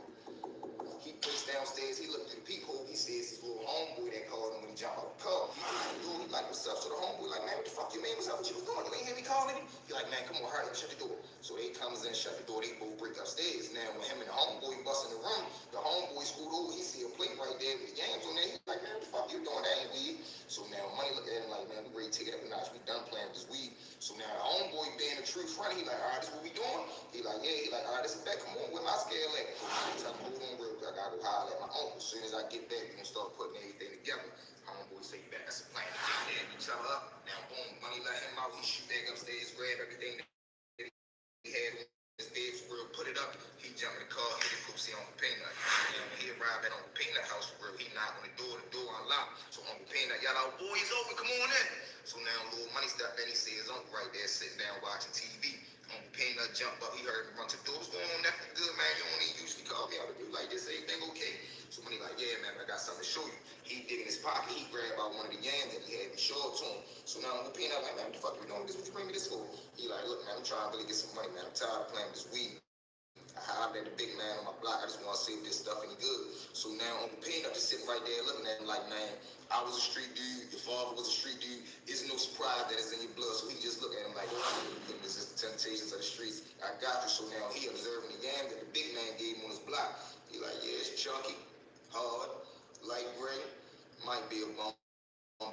He breaks downstairs, he looked through the peephole, he sees his little homeboy that called him when he jumped out the car. He opened the door, he like, "What's up?" So the homeboy like, "Man, what the fuck you mean? What's up? What you was doing? You ain't hear me calling him?" He like, "Man, come on, hurry up, shut the door." So they comes in, shut the door, they both break upstairs. Now, when him and the homeboy bust in the room, the homeboy scoot over, he see a plate right there with the yams on there. He like, "Man, what the fuck you doing? That ain't weed." So now Money look at him like, "Man, we ready to take it up a notch. We done playing with this weed." So now the homeboy being a true friend, he like, "All right, this what we doing?" He like, "Yeah." He like, "All right, this is back. Come on, where my scale at?" So I tell him, "Hold on real quick, I gotta go holler at my uncle. As soon as I get back, we gonna start putting everything together." Homeboy say, "Back, that's a plan." Then we tell her up. Now, boom, Money let him out. He shoot back upstairs, grab everything that he had on his bed for real, put it up. He jump in the car, hit it, go see Uncle Peanut. And when he arrived at Uncle Peanut house for real, he knocked on the door unlocked. So Uncle Peanut y'all boys open, come on in. So now little money stepped in, he sees Uncle right there sitting down watching TV. Uncle Peanut jumped up, he heard me run to the door. What's going on? Nothing good, man. You don't even usually call me out to do like this. Everything okay? So when he like, yeah, man, I got something to show you. He dig in his pocket, he grabbed out one of the yams that he had and showed it to him. So now Uncle Peanut like, man, what the fuck you doing with this? What you bring me this for? He like, look, man, I'm trying to really get some money, man. I'm tired of playing with this weed. I hollered at the big man on my block. I just want to see if this stuff any good. So now Uncle Peanut just sitting right there looking at him like, man, I was a street dude. Your father was a street dude. It's no surprise that it's in your blood. So he just looked at him like, this is the temptations of the streets. I got you. So now he observing the yams that the big man gave him on his block. He like, yeah, it's chunky, hard, light gray, might be a bone.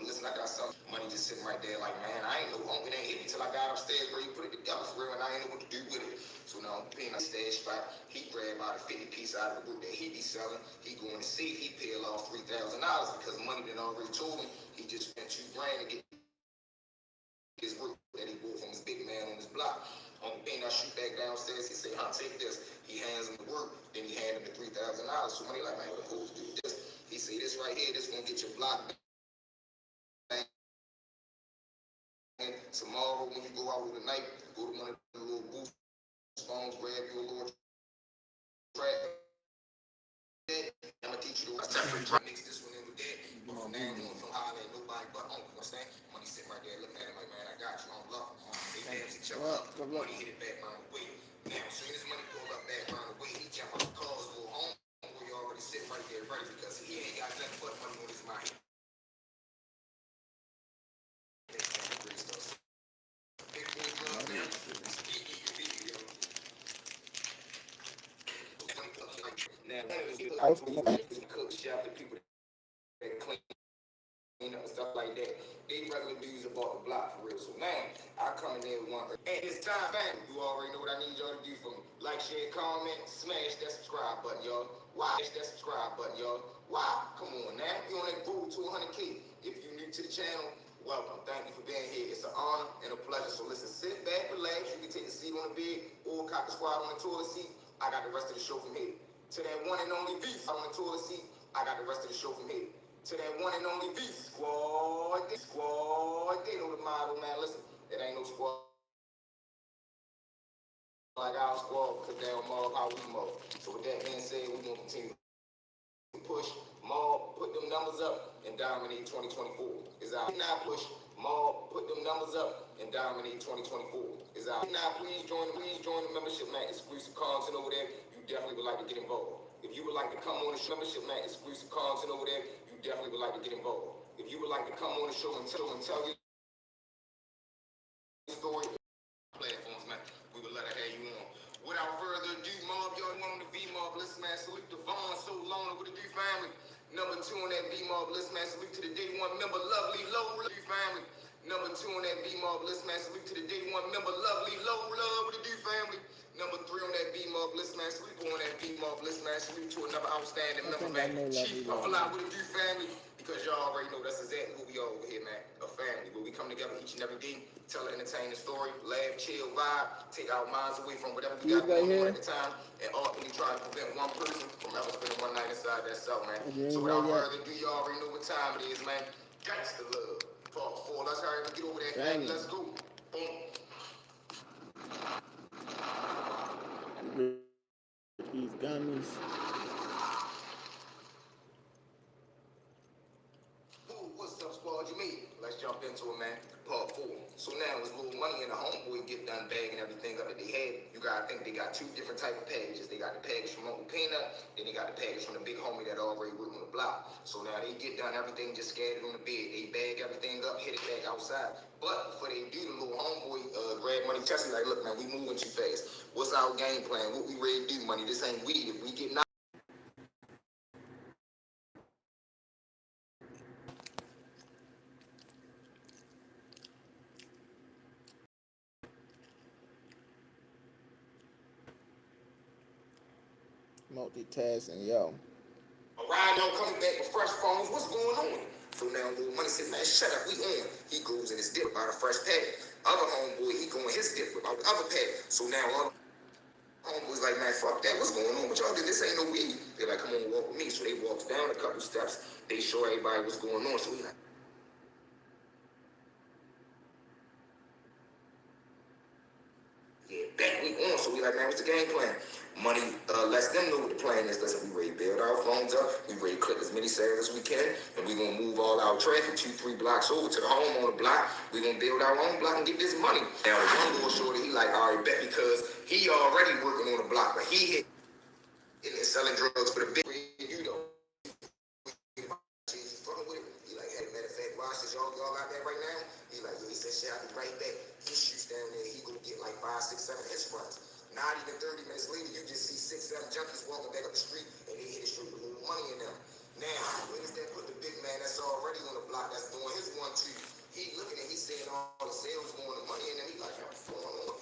Listen, I got some money just sitting right there like, man, I ain't know Uncle ain't hit me till I got upstairs where he put it together for real and I ain't know what to do with it. So now Peanut stash spot, he grabbed out a 50 piece out of the group that he be selling. He going to see if he pay off $3,000 because money done already told him he just spent $2,000 to get his work that he bought from his big man on his block. Uncle Peanut shoot back downstairs, he say, huh, take this. He hands him the work, then he hand him the $3,000. So money like, man, what the supposed to do with this? He say, this right here, this gonna get your block back. And tomorrow when you go out with the night, go to one of the little booth phones, grab you a little track. I'm gonna teach you the separate track. Mix this one in with that. But from now on, don't holler at nobody but Uncle. You understand? Money sitting right there looking at him like, man, I got you. I don't love him. They dance each other up. Money hit it back round the way. Now, as soon as money pulled up back round the way, he jumped out the car, his little home. He already sitting right there ready because he ain't got nothing but money on his mind. Now, cook shop, the people that clean up and stuff like that. They regular dudes about the block for real. So now I come in there with one. And it's time, family. You already know what I need y'all to do for me. Like, share, comment, smash that subscribe button, y'all. Why? Smash that subscribe button, y'all. Why? Come on now. You on that road to 100K. If you're new to the channel, welcome. Thank you for being here. It's an honor and a pleasure. So listen, sit back, relax. You can take a seat on the bed or cop the squad on the toilet seat. I got the rest of the show from here. To that one and only beast on the toilet seat, I got the rest of the show from here. To that one and only beast squad, they know the motto, man. Listen, it ain't no squad like our squad because they don't mob how we mob. So with that being said, we're gonna continue to push, mob, put them numbers up, and dominate 2024. Is our now push, mob, put them numbers up, and dominate 2024. Is our now please join the membership, man. Exclusive content over there. You definitely would like to get involved. If you would like to come on the show, membership, man, exclusive content over there. You definitely would like to get involved. If you would like to come on the show and tell your story, platforms, man, we would let her have you on. Without further ado, mob, y'all one on the V-Mob list, man. Salute to Vaughn, so long with the D family. Number 2 on that V-Mob list, man. Salute to the day 1 member, lovely, low, D family. Number 2 on that V-Mob list, man. Salute to the day 1 member, lovely, low, love with the D family. Number 3 on that V-Mob list, man. Salute on that V-Mob list, man. Salute to another outstanding member, man. Chief of Fly with the D family. Because y'all already know that's exactly who we are over here, man. A family where we come together each and every day, tell an entertaining story, laugh, chill, vibe, take our minds away from whatever we got going on at the time, and ultimately try to prevent one person from ever spending one night inside that cell, man. So without further ado, y'all already know what time it is, man. Gangsta love. Part 4. Let's hurry and get over that, man. Let's go. Boom. These gummies. What's up, squad? You made it. Let's jump into it, man. Part 4. So now it's little money and the homeboy get done bagging everything up that they had. You gotta think they got 2 different type of packages. They got the package from Uncle Peanut, then they got the package from the big homie that already worked on the block. So now they get done everything just scattered on the bed. They bag everything up, hit it back outside. But before they do, the little homeboy grab money, test me like, look, man, we moving too fast. What's our game plan? What we ready to do, money? This ain't weed. If we get knocked. Multitasking, yo. Ryan don't coming back with fresh phones. What's going on? So now little money said, man, shut up, we on. He goes in his dip by the fresh pack. Other homeboy, he going his dip with the other pack. So now other homeboy's like, man, fuck that. What's going on with y'all? This ain't no weed. They're like, come on, walk with me. So they walk down a couple steps. They show everybody what's going on. So we like, the game plan. Money lets them know what the plan is. Listen, we ready to build our phones up. We ready to clip as many sales as we can. And we going to move all our traffic 2-3 blocks over to the home on the block. We going to build our own block and get this money. Now, the one little shorty, he like, all right, bet, because he already working on the block, but he hit and selling drugs for the big, you know. He's fucking with it. He like, hey, matter of fact, watch this. Y'all got that right now? He like, yeah, he said, shit, I'll be right back. He shoots down there. He gonna get like 5, 6, 7 hits runs. Not even 30 minutes later, you just see 6, 7 junkies walking back up the street, and they hit the street with a little money in them. Now, where does that put the big man that's already on the block, that's doing his 1-2? He looking at, he's seeing all the sales going, the money in them. He like, what's going on?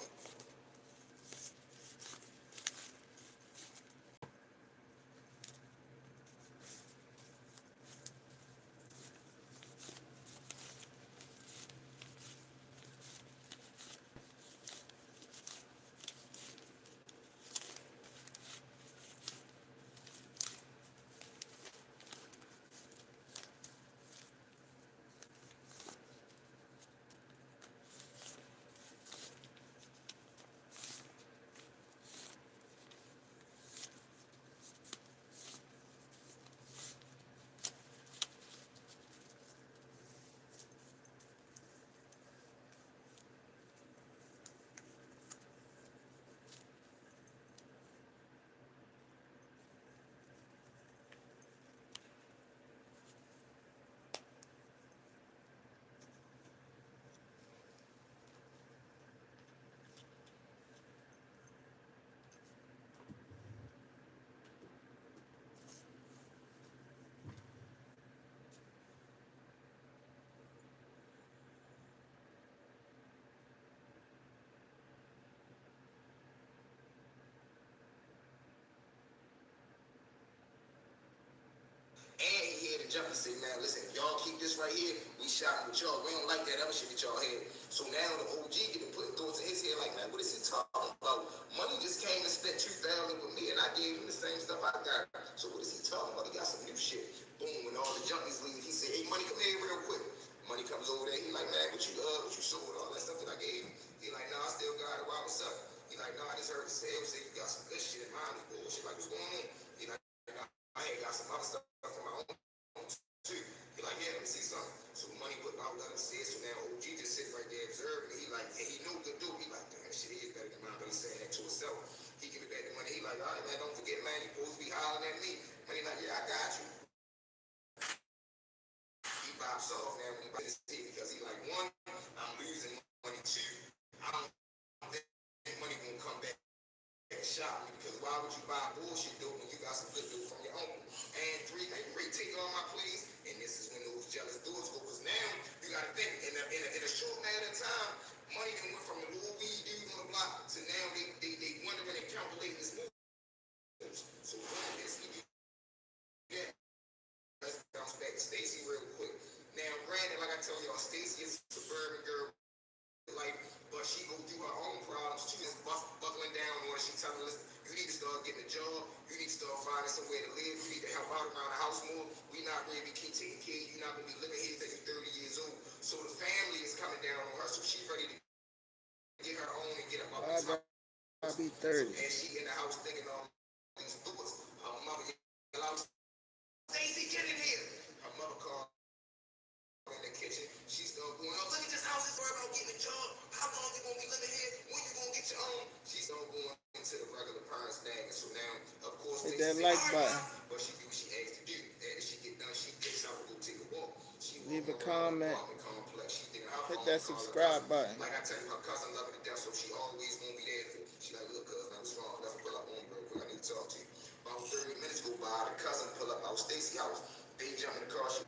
And he had a jump. He said, man, listen, y'all keep this right here. We shopping with y'all. We don't like that other shit that y'all had. So now the OG get to put thoughts in his head like, man, what is he talking about? Money just came and spent 2,000 with me, and I gave him the same stuff I got. So what is he talking about? He got some new shit. Boom, when all the junkies leave, he said, hey, money, come here real quick. Money comes over there. He like, man, what you sold, all that stuff that I gave him. He like, nah, I still got it. Why, what's up? He like, nah, I just heard the sales say you got some good shit. Mine is bullshit. Like, what's going on? He like, nah, I ain't got some other stuff from my own too. He like, yeah, let me see something. So money put out, let him see it. So now OG just sitting right there observing. And he like, and he knew good dude. He like, damn, this shit is better than mine. But he's saying that to himself. He give it back the money. He like, all right, man, don't forget, man, you supposed to be hollering at me. And he like, yeah, I got you. He pops off now when he buys his team because he like, one, I'm losing money. Two, I don't think money gonna come back and shop me, because why would you buy bullshit dope when you got some good dope from your uncle? And three, man, you ready to take all my plays? And this is when those jealous dudes go, because now you gotta think, in a short amount of time, money can went from a little weed dude on the block to now they wondering and calculating this move. So one is he do that. Let's bounce back to Stacy real quick. Now, granted, like I tell y'all, Stacy is a suburban girl. Like, but she go through her own problems too. Just buckling down on her. She telling us, you need to start getting a job. You need to start finding somewhere to live. You need to help out around the house more. We not ready to keep taking care of you. You're not gonna be living here till you're 30 years old. So the family is coming down on her. So she ready to get her own and get up out this house. I'll be 30. And she in the house thinking all these thoughts. Her mother yell out, Stacy, get in here. Her mother called in the kitchen. She started going, oh, look at this house. It's worried about getting a job. How long you gonna be living here? When you gonna get your own? She started going into the regular parents' nag. And so now, of course, Hit they that say, like all right, button. Mom. But she do what she asked to do. After she get done, she gets out to go take a walk. She Leave a walking around the comment. apartment complex. She thinking her Hit phone that call her subscribe cousin. button. Like I tell you, her cousin love her to death, so she always gonna be there for her. She like, look, cousin, what's wrong? Let's pull up on me real quick. I need to talk to you. About 30 minutes go by, the cousin pull up out Stacy's house. They jump in the car. She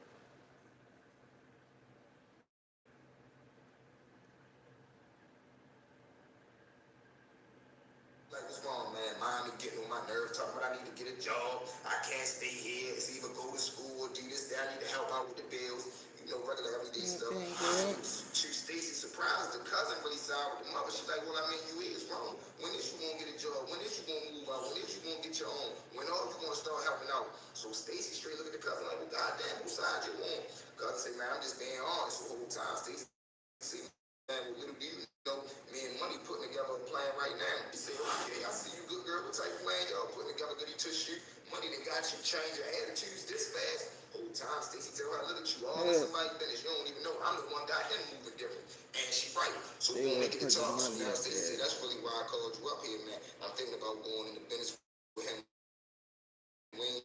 like, what's wrong, man? Mommy getting on my nerves, talking about I need to get a job. I can't stay here. It's either go to school or do this, that. I need to help out with the bills. You know, regular everyday stuff. Good. Stacy surprised the cousin really side with the mother. She's like, well, I mean, you is wrong. When is you gonna get a job? When is you gonna move out? When is you gonna get your own? When are you gonna start helping out? So Stacy straight look at the cousin like, well, goddamn, whose side you on? Cousin said, man, I'm just being honest the whole time. Stacy said, man, well, little do you know, me and Money putting together a plan right now. He said, okay, I see you good. type plan y'all putting together, goody tissue. Money that got you change your attitudes this fast. Whole time Stacey tell her, look at you, all in somebody business. You don't even know. I'm the one got them moving different. And she right. So They we're gonna wanna make it put the talk. So money now up Stacey said, there. that's really why I called you up here, man. I'm thinking about going into business with him. We ain't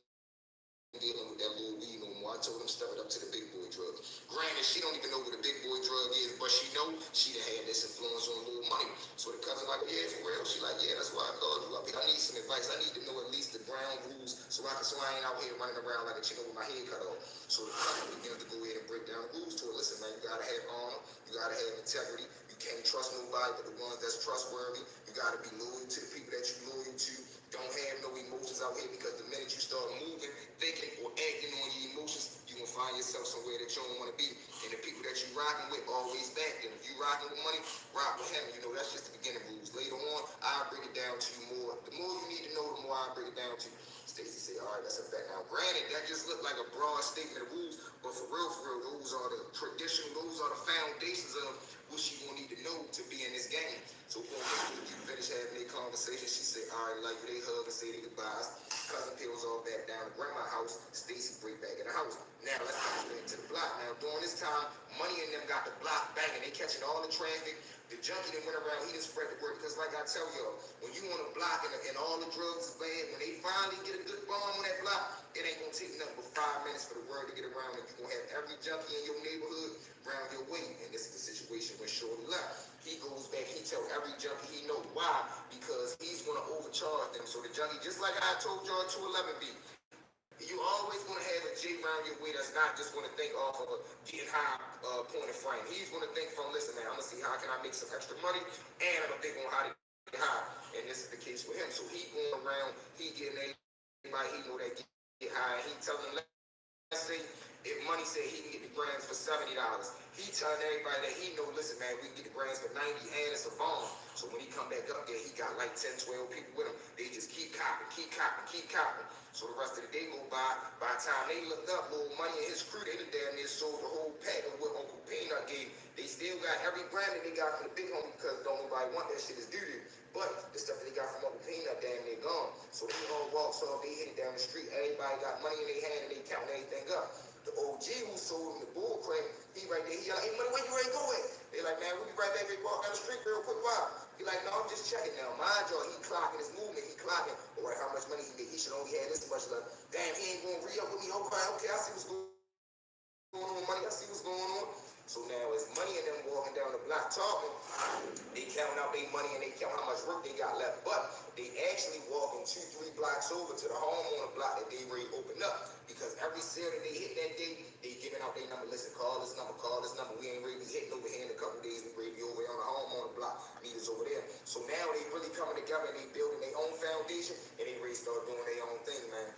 dealing with that little weed no more. I told him step it up to the big boy drug. Granted, she don't even know what a big boy drug is, but she know she done had this influence on little money. So the cousin like, yeah, for real. She like, yeah, that's why I called you up here. I need some advice. I need to know at least the ground rules so I ain't out here running around like a chicken with my head cut off. So the cousin begins to go ahead and break down the rules to her. Listen, man, you gotta have honor. You gotta have integrity. You can't trust nobody but the ones that's trustworthy. You gotta be loyal to the people that you loyal to. Don't have no emotions out here because the minute you start moving, thinking, or acting on your emotions, you're gonna find yourself somewhere that you don't wanna be. And the people that you rocking with always back them. If you rocking with money, rock with him. You know, that's just the beginning rules. Later on, I'll break it down to you more. The more you need to know, the more I'll break it down to you. Stacey said, all right, that's a bet. Now, granted, that just looked like a broad statement of rules, but for real, those are the traditional, those are the foundations of what she gonna need to know to be in this game. So when you finish having a conversation, she said, all right, like they hug and say their goodbyes. Cousin peels all back down to grandma's house. Stacey break back in the house. Now let's go back to the block. Now during this time, Money and them got the block banging. They catching all the traffic. The junkie that went around, he done spread the word because like I tell y'all, when you on a block and all the drugs is bad, when they finally get a good bomb on that block, it ain't gonna take nothing but 5 minutes for the word to get around and you're gonna have every junkie in your neighborhood round your way. And this is the situation when Shorty left. He goes back, he tell every junkie he know why, because he's gonna overcharge them. So the junkie, just like I told y'all 211B, you always gonna have a J round your way that's not just gonna think off of a getting high point of frame. He's gonna think from, listen man, I'm gonna see how can I make some extra money and I'm gonna think on how to get high. And this is the case with him. So he going around, he getting everybody he know that get high, and he telling them, let's say if Money said he can get the grams for $70, he telling everybody that he know, listen man, we can get the grams for 90 and it's a bomb. So when he come back up there, he got like 10, 12 people with him. They just keep copping, keep copping, keep copping. So the rest of the day go by the time they looked up, Little Money and his crew, they done damn near sold the whole pack of what Uncle Peanut gave. They still got every gram that they got from the big homie because don't nobody want that shit is doo doo. But the stuff that they got from Uncle Peanut damn near gone. So he all walks off, they hit it down the street, everybody got money in their hand and they counting everything up. The OG who sold him the bull crap, he right there, he like, hey Money, where you ready to go at? They like, man, we'll be right back, they walk down the street real quick, wow. He like, no, I'm just checking now. Mind y'all, he clocking his movement, he clocking. All right, how much money he made? He should only have this much left. Damn, he ain't gonna re-up with me. Okay, I see what's going on, Money. I see what's going on. So now as Money and them walking down the block talking, they counting out their money and they count how much work they got left. But they actually walking 2-3 blocks over to the homeowner block that they already opened up. Because every sale that they hit that day, they giving out their number. Listen, call this number, call this number. We ain't ready to be hitting over here in a couple days. We ready to be over here on the homeowner block. Meet us over there. So now they really coming together and they building their own foundation and they ready to start doing their own thing, man.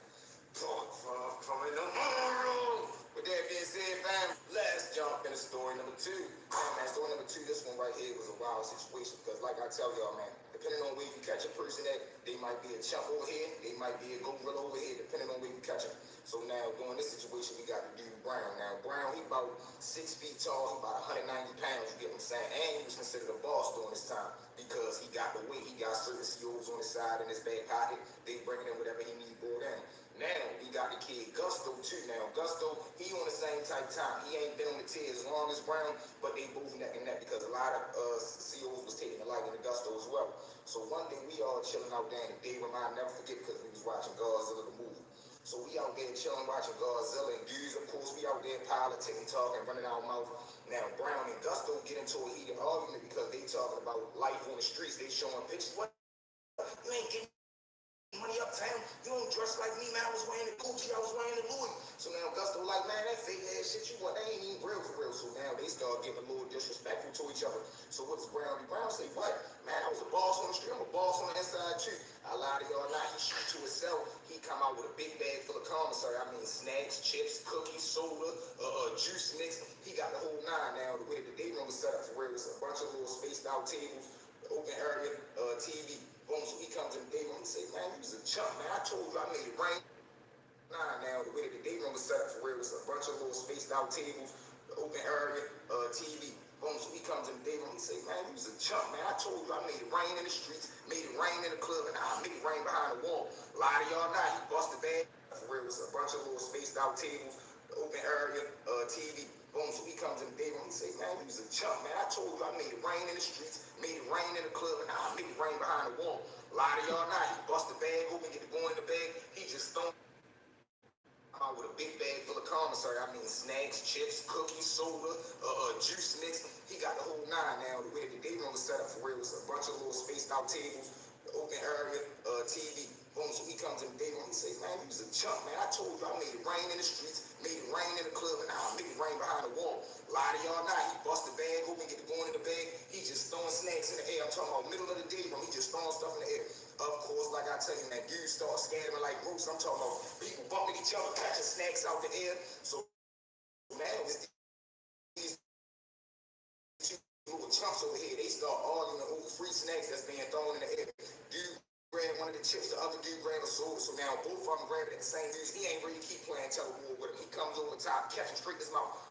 Talk from in the room. With that being said, fam, let's jump into story number 2. Man, story number 2, this one right here was a wild situation because like I tell y'all, man, depending on where you catch a person at, they might be a chump over here, they might be a gorilla over here, depending on where you catch them. So now, during this situation, we got the dude Brown. Now, Brown, he about 6 feet tall, he about 190 pounds, you get what I'm saying? And he was considered a boss during this time because he got the weight, he got certain COs on his side in his back pocket, they bringing in whatever he need brought in. Now, we got the kid Gusto too. Now, Gusto, he on the same type time. He ain't been on the tier as long as Brown, but they both neck and neck because a lot of COs was taking a liking to Gusto as well. So one day we all chilling out there in the day room. I'll never forget because we was watching Godzilla the movie. So we out there chilling, watching Godzilla, and dudes, of course, we out there politicking, talking, running our mouth. Now, Brown and Gusto get into a heated argument because they talking about life on the streets. They showing pictures. What? You ain't getting money uptown. You don't dress like me, man. I was wearing the Gucci, I was wearing the Louis. So now Gusto like, man, that fake ass shit you want, that ain't even real for real. So now they start getting a little disrespectful to each other. So what does Brown do? Brown say, what? Man, I was a boss on the street. I'm a boss on the inside too. I lie to y'all not. He shoot to himself. He come out with a big bag full of commissary. I mean, snacks, chips, cookies, soda, juice mix. He got the whole 9 now. The way that the day room was set up for where it was a bunch of little spaced out tables, open area, TV. Boom, so he comes in the day room, he say, man, you was a chump, man. I told you I made it rain. Nah, now, the way that the day room was set up for where it was a bunch of little spaced out tables, open area, TV. Boom, so he comes in the day room. He say, man, you was a chump, man. I told you I made it rain in the streets, made it rain in the club, and I made it rain behind the wall. A lot of y'all not. He busted bag where it was a bunch of little spaced out tables, the open area, TV. Boom, so he comes in the day room. He say, man, you was a chump, man. I told you I made it rain in the streets, made it rain in the club, and I made it rain behind the wall. A lot of y'all not. He busted bag open, get to go in the bag. He just thrown out with a big bag full of commissary. I mean, snacks, chips, cookies, soda, juice mix. He got the whole nine now. The way the day room was set up for where it was a bunch of little spaced out tables, the open area, TV. Boom, so he comes in the day room. He say, man, you was a chump, man. I told you I made it rain in the streets, made it rain in the club, and I made it rain behind the wall. A lot of y'all not. He busted bag open, get to going in the bag. He just throwing snacks in the air. I'm talking about middle of the day room. He just throwing stuff in the air. Of course, like I tell you, man, dudes start scattering like groups. I'm talking about people bumping each other, catching snacks out the air. So now it's these two little chumps over here. They start arguing over free snacks that's being thrown in the air. Dude grab one of the chips, the other dude grab a soda. So now both of them grab it at the same time. He ain't really keep playing tug of war with him. He comes over the top, catch him straight in his mouth.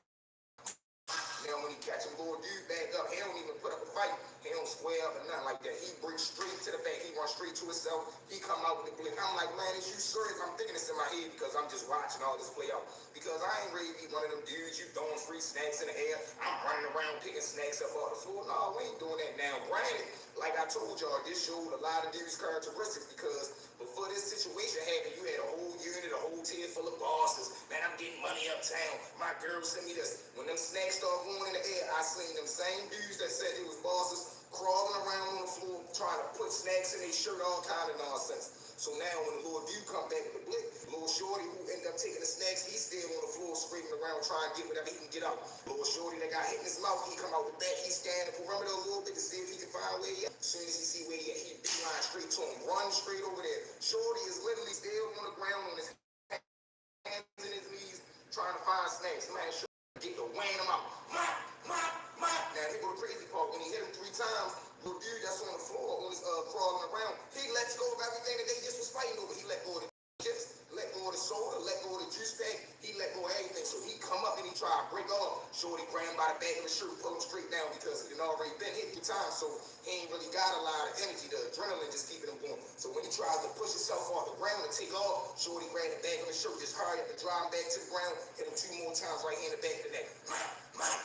Now when he catch him, little dude back up, he don't even put up a fight. He don't square up or nothing like that. He brings straight to the back. He runs straight to himself. He come out with the blick. I'm like, man, is you serious? I'm thinking this in my head because I'm just watching all this play out. Because I ain't really be one of them dudes you throwing free snacks in the air. I'm running around picking snacks up off the floor. No, we ain't doing that now. Granted, like I told y'all, this showed a lot of dudes' characteristics because before this situation happened, you had a whole unit, a whole tier full of bosses. Man, I'm getting money uptown. My girl sent me this. When them snacks started going in the air, I seen them same dudes that said they was bosses crawling around on the floor trying to put snacks in their shirt, all kind of nonsense. So now when the little dude come back with the blick, little shorty who ended up taking the snacks, he's still on the floor screaming around trying to get whatever he can get out. Little shorty that got hit in his mouth, he come out with that. He scanned the perimeter a little bit to see if he can find where he at. As soon as he see where he at, he beeline straight to him, run straight over there. Shorty is literally still on the ground on his hands and his knees trying to find snacks. Man, shorty get to weighing him out. Mop, mop, mop. Now here go the crazy part. When he hit him 3 times, little dude that's on the floor, on his crawling around, he lets go of everything that they just was fighting over. He let go of the chips, let go of the soda, let go of the juice pack. He let go of everything. So he come up and he try to break off. Shorty grab him by the back of the shirt, pull him straight down because he had already been hit 3 times. So he ain't really got a lot of energy. The adrenaline just keeping him going. So when he tries to push himself off the ground and take off, Shorty grab the back of the shirt, just hurry up and drive him back to the ground, hit him 2 more times right here in the back of the neck.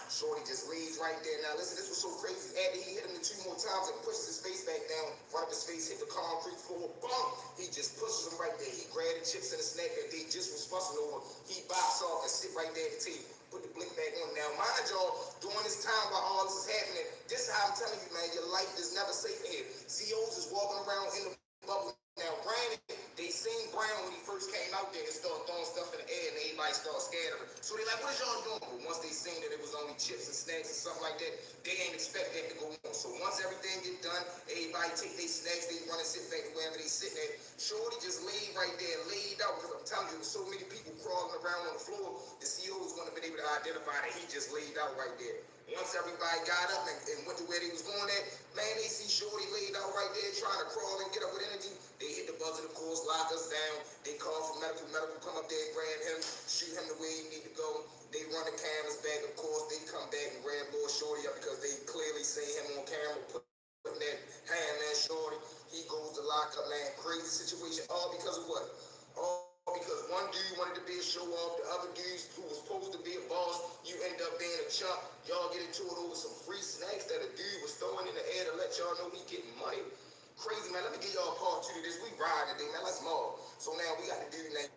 Shorty just lays right there. Now listen, this was so crazy. After he hit him the 2 more times and pushes his face back down, front of his face hit the concrete floor, boom! He just pushes him right there. He grabbed the chips and the snack that they just was fussing over. He bops off and sit right there at the table. Put the blink back on. Now mind y'all, during this time while all this is happening, this is how I'm telling you, man, your life is never safe in here. COs is walking around in the bubble. Now granted, they seen Brown when he first came out there and started throwing stuff in the air and everybody started scattering. So they like, what is y'all doing? But once they seen that it was only chips and snacks and something like that, they ain't expect that to go on. So once everything get done, everybody take their snacks, they run and sit back wherever they sitting at. Shorty just laid right there, laid out, because I'm telling you, there's so many people crawling around on the floor, the COs wouldn't have been able to identify that he just laid out right there. Once everybody got up and went to where they was going at, man, they see Shorty laid out right there trying to crawl and get up with energy. They hit the buzzer, of course, lock us down. They call for medical come up there, grab him, shoot him the way he need to go. They run the cameras back, of course. They come back and grab little Shorty up because they clearly see him on camera putting that hand, man, Shorty. He goes to lock up, man. Crazy situation. All because of what? All because one dude wanted to be a show off, the other dudes who was supposed to be a boss, you end up being a chump. Y'all get into it over some free snacks that a dude was throwing in the air to let y'all know he getting money. Crazy, man. Let me give y'all a part 2 to this. We ride today, man. Let's mob. So now we got the dude named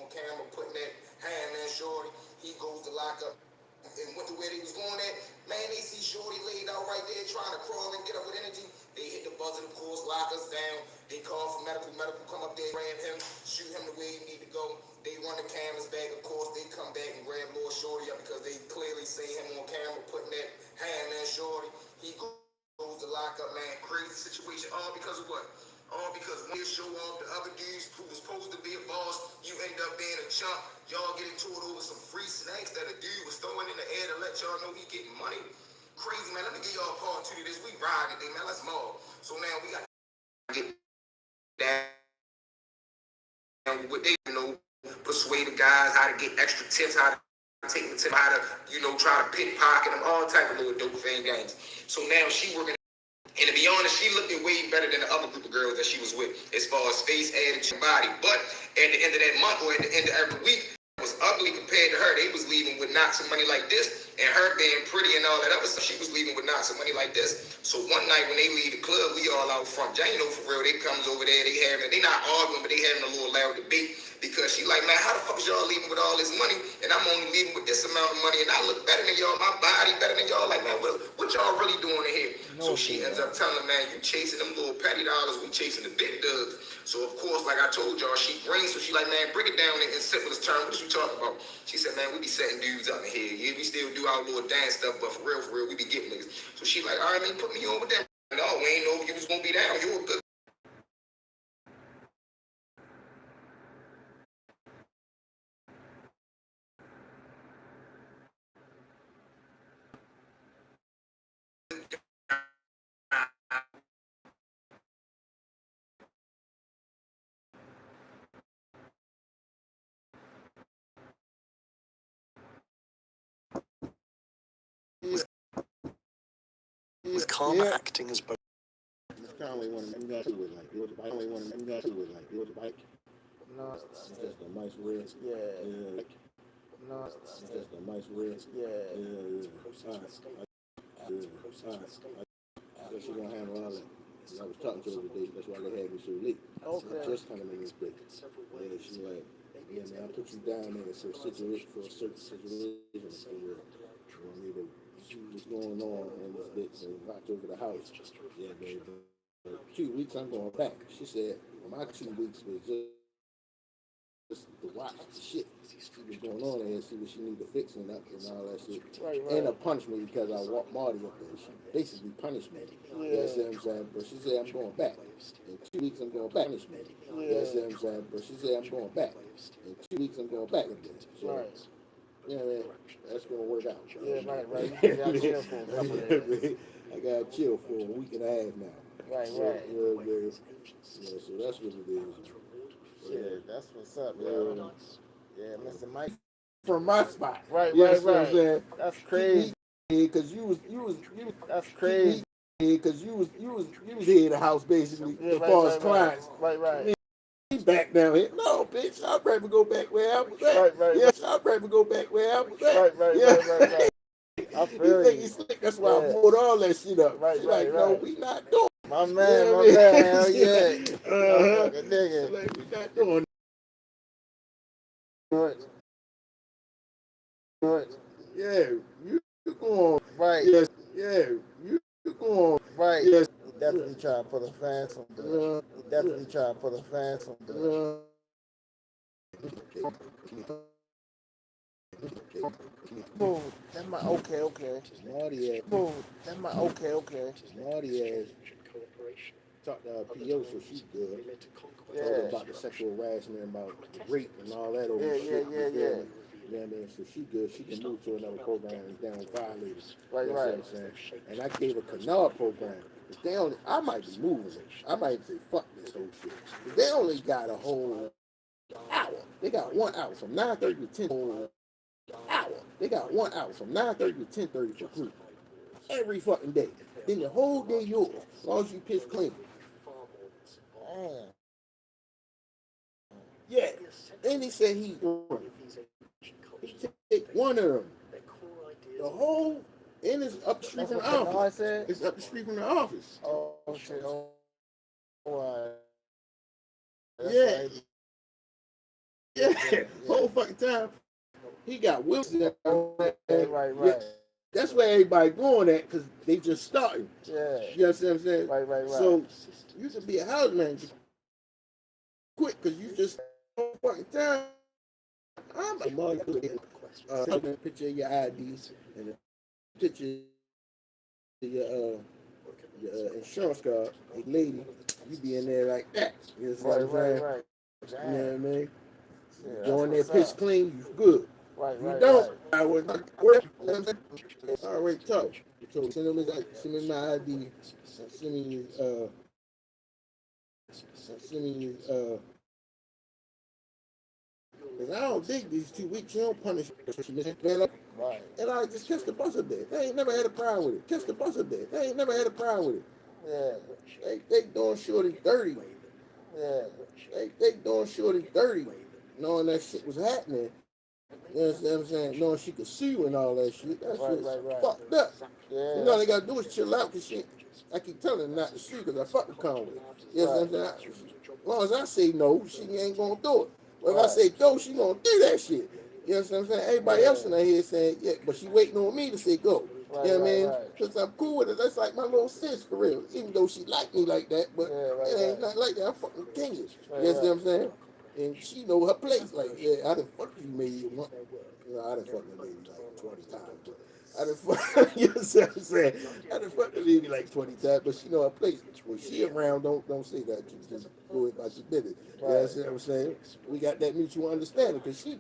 on camera putting that hand, man, Shorty. He goes to lock up and went to where they was going at. Man, they see Shorty laid out right there trying to crawl and get up with energy. They hit the buzzer, of course, lock us down. They call for medical come up there, grab him, shoot him the way he need to go. They run the cameras back, of course. They come back and grab little Shorty up because they clearly see him on camera putting that hand, man, Shorty. He goes to lock up, man. Crazy situation. All because of what? All because when you show off the other dudes who was supposed to be a boss, you end up being a chump. Y'all get into it over some free snacks that a dude was throwing in the air to let y'all know he getting money. Crazy, man. Let me give y'all a part 2 to this. We ride today, man. Let's mob. So now we got to get down with what they know, persuade the guys how to get extra tips, how to take me to how to, try to pickpocket them, all type of little dope fan games. So now she working. And to be honest, she looked way better than the other group of girls that she was with, as far as face, attitude, body. But at the end of that month, or at the end of every week, it was ugly compared to her. They was leaving with knots of money like this, and her being pretty and all that other stuff, she was leaving with knots of money like this. So one night when they leave the club, we all out front. Jane, for real, they comes over there, they not arguing, but they having a little loud debate. Because she like, man, how the fuck is y'all leaving with all this money, and I'm only leaving with this amount of money, and I look better than y'all, my body better than y'all. Like, man, what y'all really doing in here? So she ends up telling, man, you chasing them little petty dollars, we chasing the big dogs. So of course, like I told y'all, she brings, so she like, man, break it down in simplest terms. What you talking about? She said, man, we be setting dudes up in here. Yeah, we still do our little dance stuff, but for real, we be getting niggas. So she like, all right, man, put me on with them. No, we ain't know you was gonna be down. You were good. With karma acting as both. It's kind of like one of them guys who was like, it was a bike. Only one of them guys who was like, it was a bike. No, it's just a nice rig. Yeah. No, it's just a nice rig. Yeah. So she gonna handle all that. I was talking to her today. That's why they had me so late. Okay. Just coming in this place. Yeah, she like, yeah, man, I put you down there for a situation, for a certain situation. For real. You want me to see what's going on in this bitch and watch over the house. Yeah, baby. 2 weeks I'm going back. She said, well, my 2 weeks was just to watch the shit. See what's going on in here, see what she need to fix and all that shit. Right. And a punishment because I walked Marty up there. She basically punished me. Yeah. You know what I'm saying? But she said I'm going back. In 2 weeks I'm going back. Punish me. Yeah. You know what I'm saying? But she said I'm going back. In 2 weeks I'm going back again. So, right. Yeah, man, that's gonna work out. Yeah, right. You gotta chill for a couple of days. I gotta chill for a week and a half now. Right. You know what I mean? Yeah, so that's what it is. Shit, that's what's up, yo. Yeah, Mr. Mike from my spot. Right. That's crazy. Because you was. That's crazy. Because you was here in the house basically as far as clients. Right. Back down here. No, bitch, I'd rather go back where I was at. Right. Yes, I'd rather go back where I was at. Right. I feel you. Slick. That's why I pulled all that shit up. Right. No, we not doing. My man, hell yeah. Nigga. Like, we not doing. Good. Yeah, you go on. Right. Yes. Yeah, you go on. Right. Yes. He definitely trying to put a fence on that. He definitely trying to put a fence on that. Boom. That's my okay. Naughty ass. Boom. That's my okay. Naughty ass. Talked to her PO, so she's good. Told her about the sexual harassment, about rape and all that over shit. Yeah. You know what I mean? So she good. She can move to another program and down violators. Right. You know what I'm saying? And I gave a canard program. But they only, I might be moving it. I might say, fuck this whole shit. But they only got a whole hour. They got 1 hour from 9:30 to 10. Hour. They got 1 hour from 9:30 to 10:30 for group. Every fucking day. Then the whole day yours. As long as you piss clean. Man. Yeah. Then he said he take one of them. The whole, and it's up the street from the office. It's up the street from the office. Oh, shit. Yeah. Whole fucking time. He got wheels in there. Right. Yeah. That's where everybody going at because they just starting. Yeah. You know what I'm saying? Right. So you should be a house manager quick because you just fucking time. I'm a mother. A picture of your ID and a picture of your insurance card. Hey, lady, you be in there like that. You know what I'm saying? Right. You know what I mean? Yeah, go in there, piss clean, you good. Right. You don't. I was I already talked. So send me my ID and send me Because I don't think these 2 weeks, she don't punish her. She missing. Right. And I just kiss the bus up there. They ain't never had a problem with it. Kiss the bus up there. They ain't never had a problem with it. Yeah. They doing shorty dirty. Yeah. They doing shorty dirty. Knowing that shit was happening. You know what I'm saying? Knowing she could sue you and all that shit. That shit's fucked up. Yeah. You know, all they gotta do is chill out because she, I keep telling her not to sue because I fuck with Conway. You know what I'm saying? As long as I say no, she ain't gonna do it. But if I say go, she gonna do that shit. You know what I'm saying? Everybody else in there here saying, yeah, but she waiting on me to say go. You know what I mean? Because I'm cool with it. That's like my little sis for real. Even though she like me like that, but it ain't nothing like that. I'm fucking king. You know what I'm saying? And she know her place. Like, yeah, I done fucked you maybe once. You know, I done fucked her maybe like 20 times. But I done fucked, you know what I'm saying? I done fucked her maybe like 20 times, but she know her place. When she around, don't say that. You just go about your business. You know what I'm saying? We got that mutual understanding because she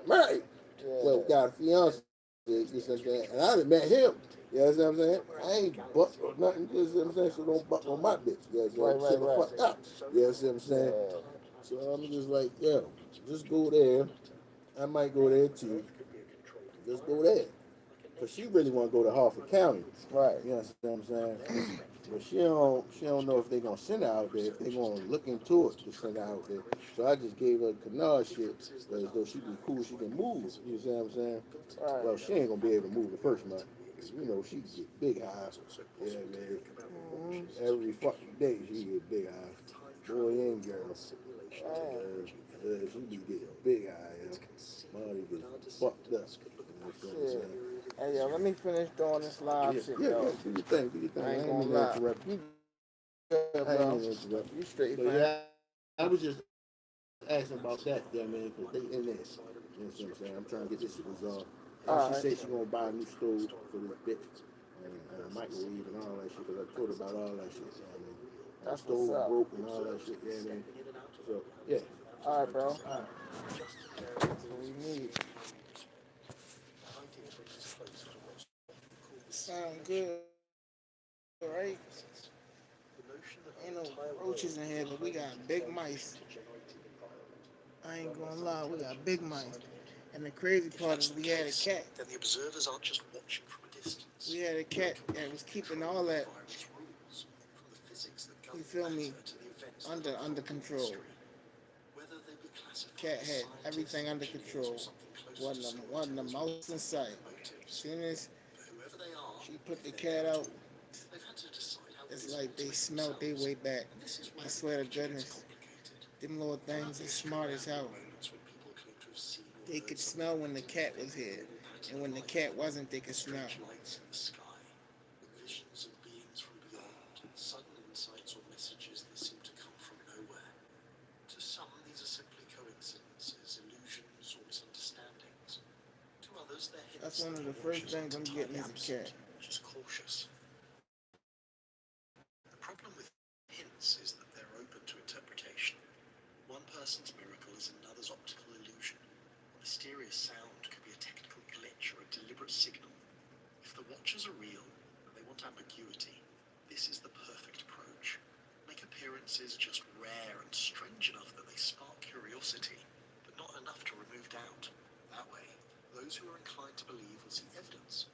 married. Well, got a fiance. You know what I'm saying? And I done met him. You know what I'm saying? I ain't buck or nothing. You know what I'm saying? So don't buck on my bitch. You know what I'm saying? Shit fucked up. You know what I'm saying? So I'm just like, yo, just go there. I might go there too. Just go there. Because she really want to go to Harford County. Right. You know what I'm saying? But she don't know if they're going to send her out there, if they're going to look into it to send her out there. So I just gave her canard shit, as though she be cool, she can move. You know what I'm saying? Right. Well, she ain't going to be able to move the first month. You know, she get big eyes. Yeah, man. Every fucking day she get big eyes. Boy and girl. She be getting big eyes. Money get fucked up. You know what I'm saying? Hey, yo, let me finish doing this live shit, Yeah, yo. do your thing, do your thing. I ain't I gonna ain't lie. gonna interrupt you. Yeah, I ain't bro. gonna interrupt You straight, But man. yeah, I was just asking about that, yeah, man, because they in there. You know what I'm saying? I'm trying to get this shit resolved. And she said she gonna buy a new stove for this bitch. And a microwave and all that shit, because I told her about all that shit. You know what I mean? That's stove what's up. broke and all that shit, yeah, man. So, yeah. All right, bro. All right. That's what we need. Sound good, right? Ain't no roaches in here, but we got big mice. I ain't gonna lie, we got big mice. And the crazy part is we had a cat. Then the observers aren't just watching from a distance. We had a cat that was keeping all that, you feel me, under control. Cat had everything under control. Wasn't a mouse in sight. Soon as she put the cat out, it's like they smelt their way back. I swear to goodness, them little things are smart as hell. They could smell when the cat was here, and when the cat wasn't, they could smell. Visions of beings from beyond, sudden insights or messages that seem to come from nowhere. To some, these are simply coincidences, illusions, or misunderstandings. To others, they're hints. That's one of the first things I'm getting is a cat. Just cautious. The problem with hints is that they're open to interpretation. One person's miracle is another's optical illusion. A mysterious sound could be a technical glitch or a deliberate signal. If the watchers are real, they want ambiguity. This is the perfect approach. Make appearances just rare and strange enough that they spark curiosity, but not enough to remove doubt. That way, those who are inclined to believe will see evidence,